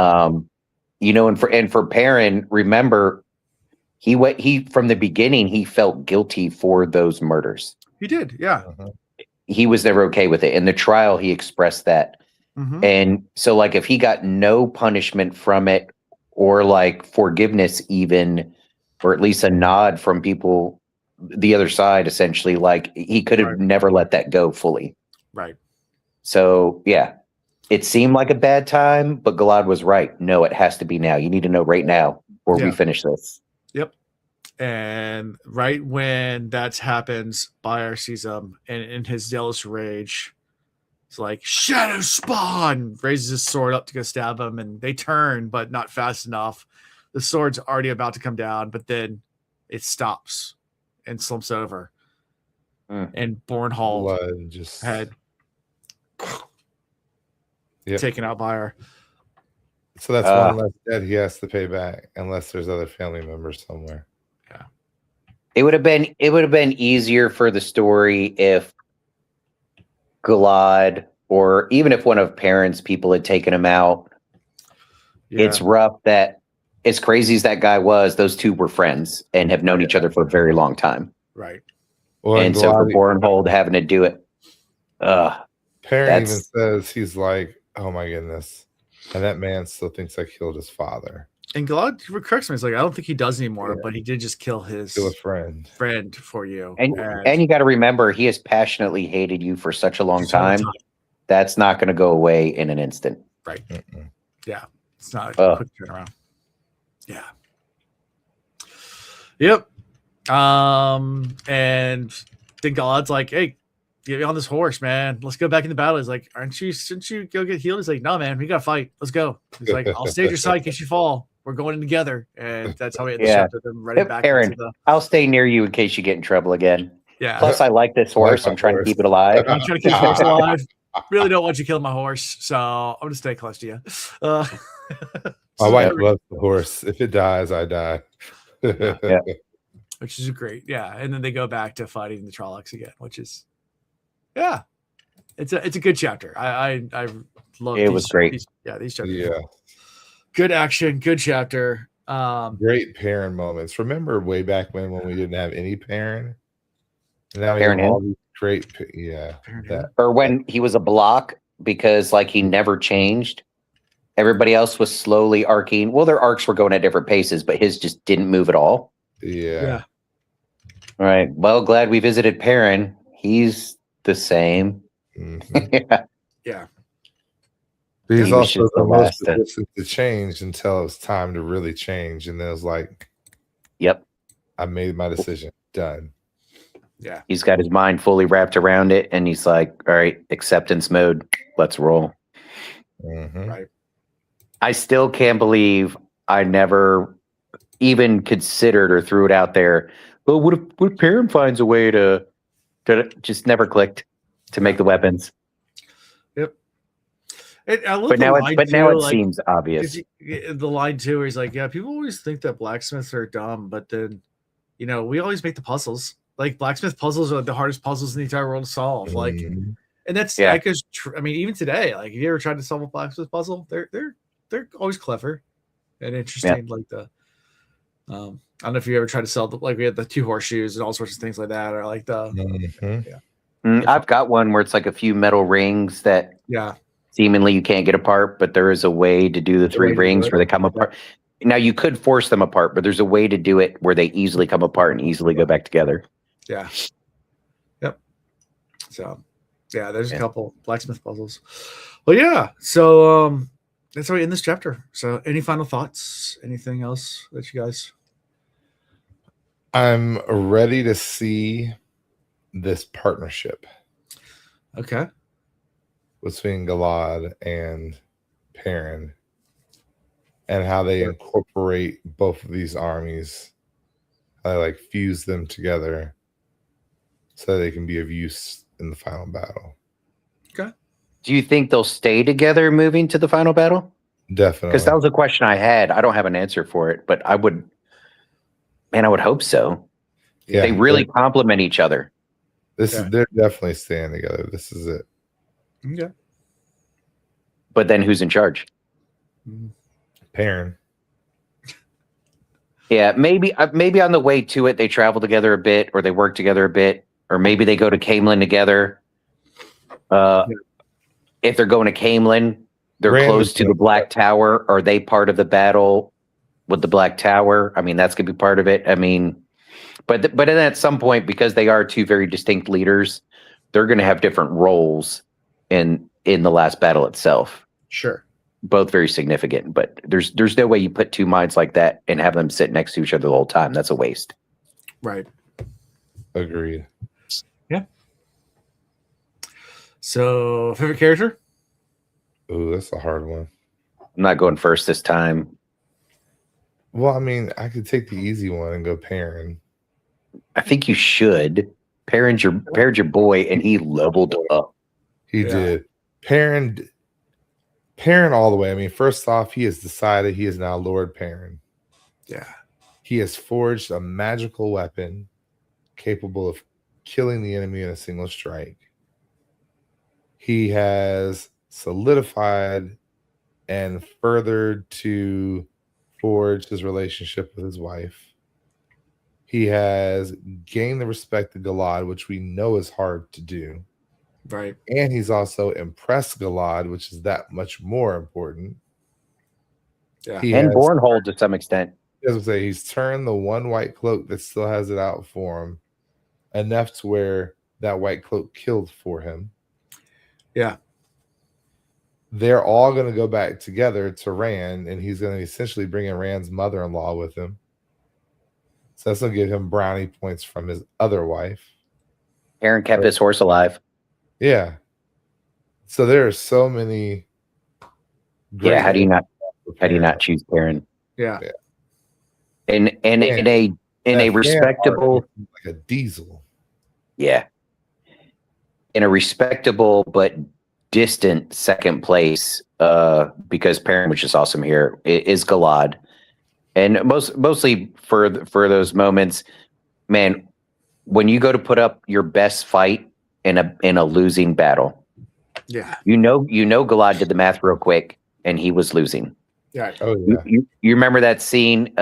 And for Perrin, remember, he from the beginning, he felt guilty for those murders. He did. Yeah. Uh-huh. He was never okay with it. In the trial, he expressed that. Mm-hmm. And so, like, if he got no punishment from it, or like forgiveness even, or at least a nod from people, the other side, essentially, like, he could have never let that go fully. Right. So, yeah, it seemed like a bad time, but Galad was right. No, it has to be now. You need to know right now, or we finish this. Yep. And right when that happens, Bayer sees him, and in his zealous rage, it's like, Shadow Spawn! Raises his sword up to go stab him, and they turn, but not fast enough. The sword's already about to come down, but then it stops and slumps over. And Bornhald just had taken out Bayer. So that's one less debt he has to pay back, unless there's other family members somewhere. Yeah. It would have been easier for the story if Galad, or even if one of Perrin's people had taken him out. Yeah. It's rough that, as crazy as that guy was, those two were friends and have known each other for a very long time. Right. Well, and so for Bornhold having to do it, Perrin even says, he's like, oh my goodness. And that man still thinks I killed his father. And Galad corrects me. He's like, I don't think he does anymore, but he did just kill a friend for you. And you got to remember, he has passionately hated you for such a long time. That's not going to go away in an instant. Right. Mm-mm. Yeah. It's not a quick turnaround. Yeah. Yep. And then Galad's like, hey, get me on this horse, man. Let's go back in the battle. He's like, shouldn't you go get healed? He's like, no, man, we got to fight. Let's go. He's like, I'll stay at your side in case you fall. We're going in together. And that's how we had the shot of them running back. Perrin, I'll stay near you in case you get in trouble again. Yeah. Plus, I like this horse. I'm trying to keep it alive. I'm trying to keep the horse alive. Really don't want you killing my horse, so I'm going to stay close to you. My wife loves the horse. If it dies, I die. Yeah. Which is great. Yeah. And then they go back to fighting the Trollocs again, which is, yeah, it's a good chapter. I love it. It was great. These chapters. Yeah. Good action, good chapter. Great Perrin moments. Remember way back when we didn't have any Perrin? And now we Perrin have all these great, or when he was a block, because like he never changed. Everybody else was slowly arcing. Well, their arcs were going at different paces, but his just didn't move at all. Yeah. All right. Well, glad we visited Perrin. He's the same. Mm-hmm. Yeah. But he's He was also just the the most last. resistant to change until it was time to really change. And then it was like, Yep. I made my decision. Done. Yeah. He's got his mind fully wrapped around it, and he's like, all right, acceptance mode. Let's roll. Right. I still can't believe I never even considered or threw it out there. But what if Perrin finds a way to just never clicked to make the weapons? Yep. And I love But the now line now too, it like, seems obvious. the line too, where he's like, yeah, people always think that blacksmiths are dumb, but then, we always make the puzzles. Like blacksmith puzzles are like the hardest puzzles in the entire world to solve. Like, Mhm. and that's that goes. I mean, even today, like, if you ever tried to solve a blacksmith puzzle, they're always clever and interesting. Yeah. Like the, I don't know if you ever tried to sell like we had the 2 horseshoes and all sorts of things like that, or like the I've got one where it's like a few metal rings that seemingly you can't get apart, but there is a way to do the 3 rings where they come apart. Now you could force them apart, but there's a way to do it where they easily come apart and easily go back together. Yeah. Yep. So, yeah, there's a couple blacksmith puzzles. Well, yeah. So, that's how we end this chapter. So, any final thoughts? Anything else that you guys? I'm ready to see this partnership. Okay. Between Galad and Perrin, and how they incorporate both of these armies. How they like fuse them together so they can be of use in the final battle. Okay. Do you think they'll stay together moving to the final battle? Definitely. Because that was a question I had. I don't have an answer for it, but I would hope so. Yeah, they really complement each other. They're definitely staying together. This is it. Yeah. But then who's in charge? Perrin. Yeah, maybe on the way to it, they travel together a bit, or they work together a bit, or maybe they go to Camelin together. If they're going to Camelin, they're close to the Black Tower. Are they part of the battle with the Black Tower? I mean, that's going to be part of it. I mean, but then at some point, because they are 2 very distinct leaders, they're going to have different roles in the last battle itself. Sure. Both very significant, but there's no way you put 2 minds like that and have them sit next to each other the whole time. That's a waste. Right. Agreed. Yeah. So, favorite character? Ooh, that's a hard one. I'm not going first this time. Well, I mean, I could take the easy one and go Perrin. I think you should. Perrin's your boy, and he leveled up. He did. Perrin all the way. I mean, first off, he has decided he is now Lord Perrin. Yeah. He has forged a magical weapon capable of killing the enemy in a single strike. He has solidified and furthered to forge his relationship with his wife. He has gained the respect of Galad, which we know is hard to do. Right. And he's also impressed Galad, which is that much more important. Yeah. And Bornhold to some extent. As I say, he's turned the one white cloak that still has it out for him enough to where that white cloak killed for him. Yeah. They're all going to go back together to Rand, and he's going to essentially bring in Rand's mother-in-law with him. So that's going to give him brownie points from his other wife. Aaron kept his horse alive. Yeah. So there are so many. Yeah. How do you not choose Aaron? Yeah. In a respectable, like a diesel. Yeah. In a respectable but distant second place, because Perrin was just awesome here, is Galad. And mostly for those moments, man, when you go to put up your best fight in a losing battle, you know Galad did the math real quick and he was losing. Yeah. Oh yeah. You remember that scene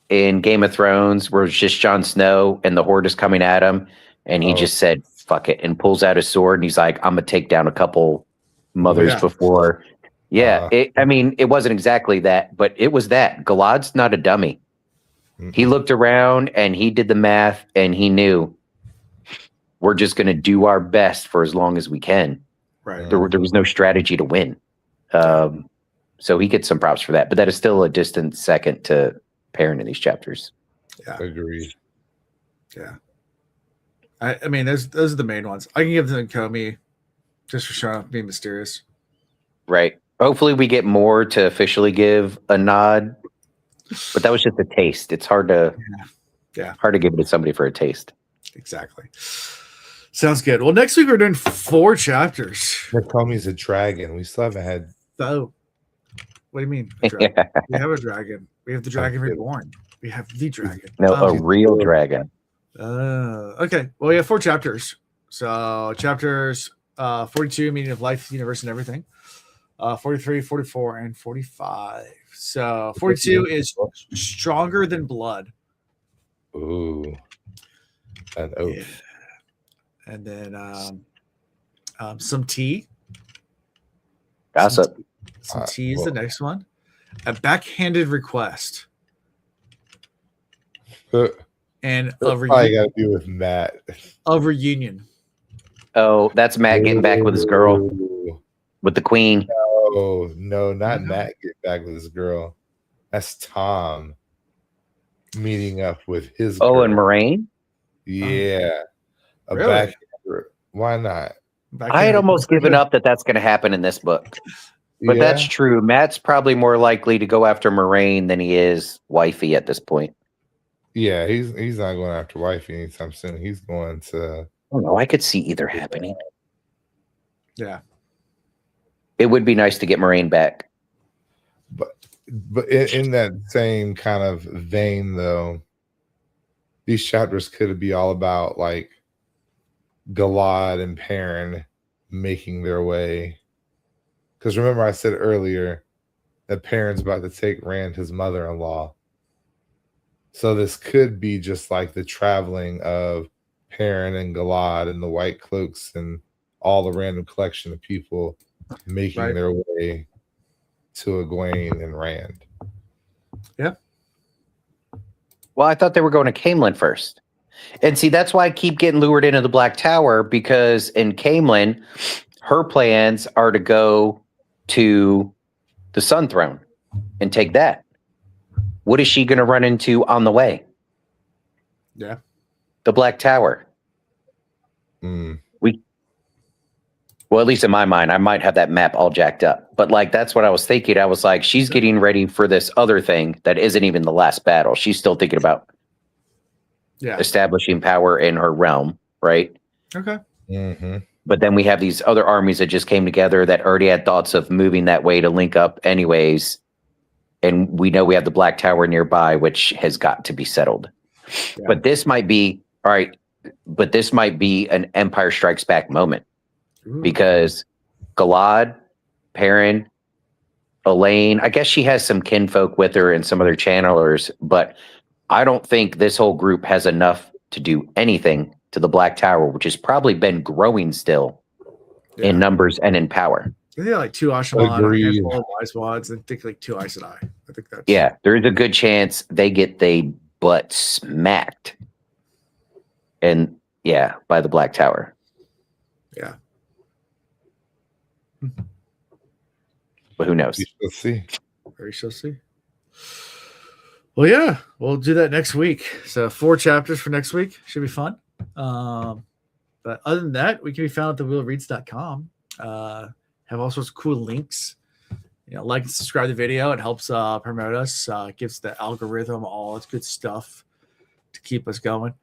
in Game of Thrones where it's just Jon Snow and the Horde is coming at him, and he just said fuck it and pulls out his sword and he's like, I'm gonna take down a couple mothers before. Yeah, it wasn't exactly that, but it was that. Galad's not a dummy. He looked around and he did the math and he knew we're just going to do our best for as long as we can. Right. There was no strategy to win. So he gets some props for that, but that is still a distant second to Perrin in these chapters. Yeah. Agreed. Yeah. I mean, those are the main ones. I can give them to Nakomi just for showing up being mysterious. Right. Hopefully we get more to officially give a nod, but that was just a taste. It's hard to hard to give it to somebody for a taste. Exactly. Sounds good. Well, next week we're doing 4 chapters. Nakomi's a dragon. We still haven't had. So, what do you mean? A dragon? We have a dragon. We have the dragon reborn. We have the dragon. No, a real dragon. Okay. Well, we have 4 chapters. So chapters 42, meaning of life, universe, and everything. 43, 44, and 45. So 42 is stronger than blood. Ooh. An oath. Yeah. And then some tea. Gossip. Some tea is the next one. A backhanded request. And a reunion. I got to do with Matt. A reunion. Oh, that's Matt getting back with his girl. With the queen. Oh, no, not Matt getting back with his girl. That's Tom meeting up with his girl. Oh, and Moraine? Yeah. Really? Why not? I had almost given up that that's going to happen in this book. But that's true. Matt's probably more likely to go after Moraine than he is wifey at this point. Yeah, he's not going after wifey anytime soon. He's going to... I don't know. I could see either happening. Yeah. It would be nice to get Moraine back. But in that same kind of vein, though, these chapters could be all about like Galad and Perrin making their way. Because remember, I said earlier that Perrin's about to take Rand, his mother-in-law. So this could be just like the traveling of Perrin and Galad and the White Cloaks and all the random collection of people making their way to Egwene and Rand. Yeah. Well, I thought they were going to Caemlyn first. And see, that's why I keep getting lured into the Black Tower, because in Caemlyn, her plans are to go to the Sun Throne and take that. What is she going to run into on the way? Yeah. The Black Tower. Well, at least in my mind, I might have that map all jacked up. But like, that's what I was thinking. I was like, she's getting ready for this other thing that isn't even the last battle. She's still thinking about establishing power in her realm, right? Okay. Mm-hmm. But then we have these other armies that just came together that already had thoughts of moving that way to link up anyways. And we know we have the Black Tower nearby, which has got to be settled. Yeah. But this might be, all right, but this might be an Empire Strikes Back moment. Ooh. Because Galad, Perrin, Elaine, I guess she has some kinfolk with her and some other channelers, but I don't think this whole group has enough to do anything to the Black Tower, which has probably been growing still in numbers and in power. I think like 2 Ashaman, a handful of Wise Wads, and I think like 2 Aes Sedai. I think that's there is a good chance they get their butt smacked. And by the Black Tower. Yeah. But who knows? We shall see. We shall see. Well, yeah, we'll do that next week. So 4 chapters for next week. Should be fun. But other than that, we can be found at thewheelreads.com. Have all sorts of cool links. Like and subscribe to the video. It helps promote us. Gives the algorithm all its good stuff to keep us going.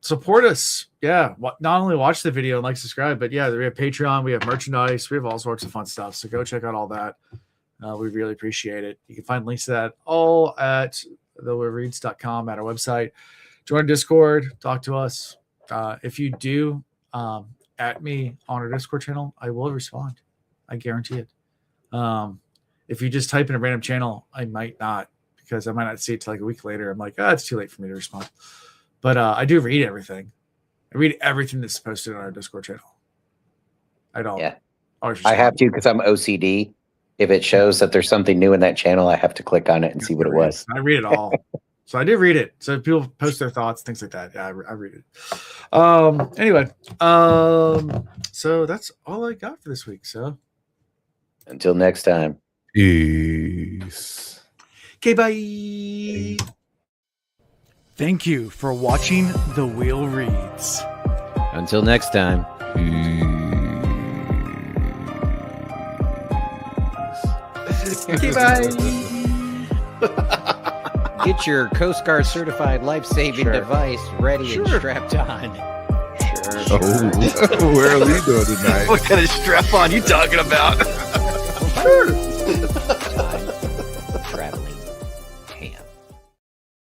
Support us. Not only watch the video and like, subscribe, but we have Patreon, we have merchandise, we have all sorts of fun stuff. So go check out all that. We really appreciate it. You can find links to that all at thewheelreads.com at our website. Join our Discord, talk to us. If you do at me on our Discord channel, I will respond. I guarantee it. If you just type in a random channel, I might not, because I might not see it till like a week later. I'm like, it's too late for me to respond. But I do read everything. I read everything that's posted on our Discord channel. I don't. Yeah. I have to, because I'm OCD. If it shows that there's something new in that channel, I have to click on it and see what it was. I read it all. So I did read it. So people post their thoughts, things like that. Yeah, I read it. Anyway, so that's all I got for this week. So Until next time. Peace. okay, bye. Thank you for watching The Wheel Reads. Until next time. Okay, bye. Get your Coast Guard certified life-saving device ready and Sure. strapped on. Oh, where are we doing tonight? What kind of strap on you talking about? Sure.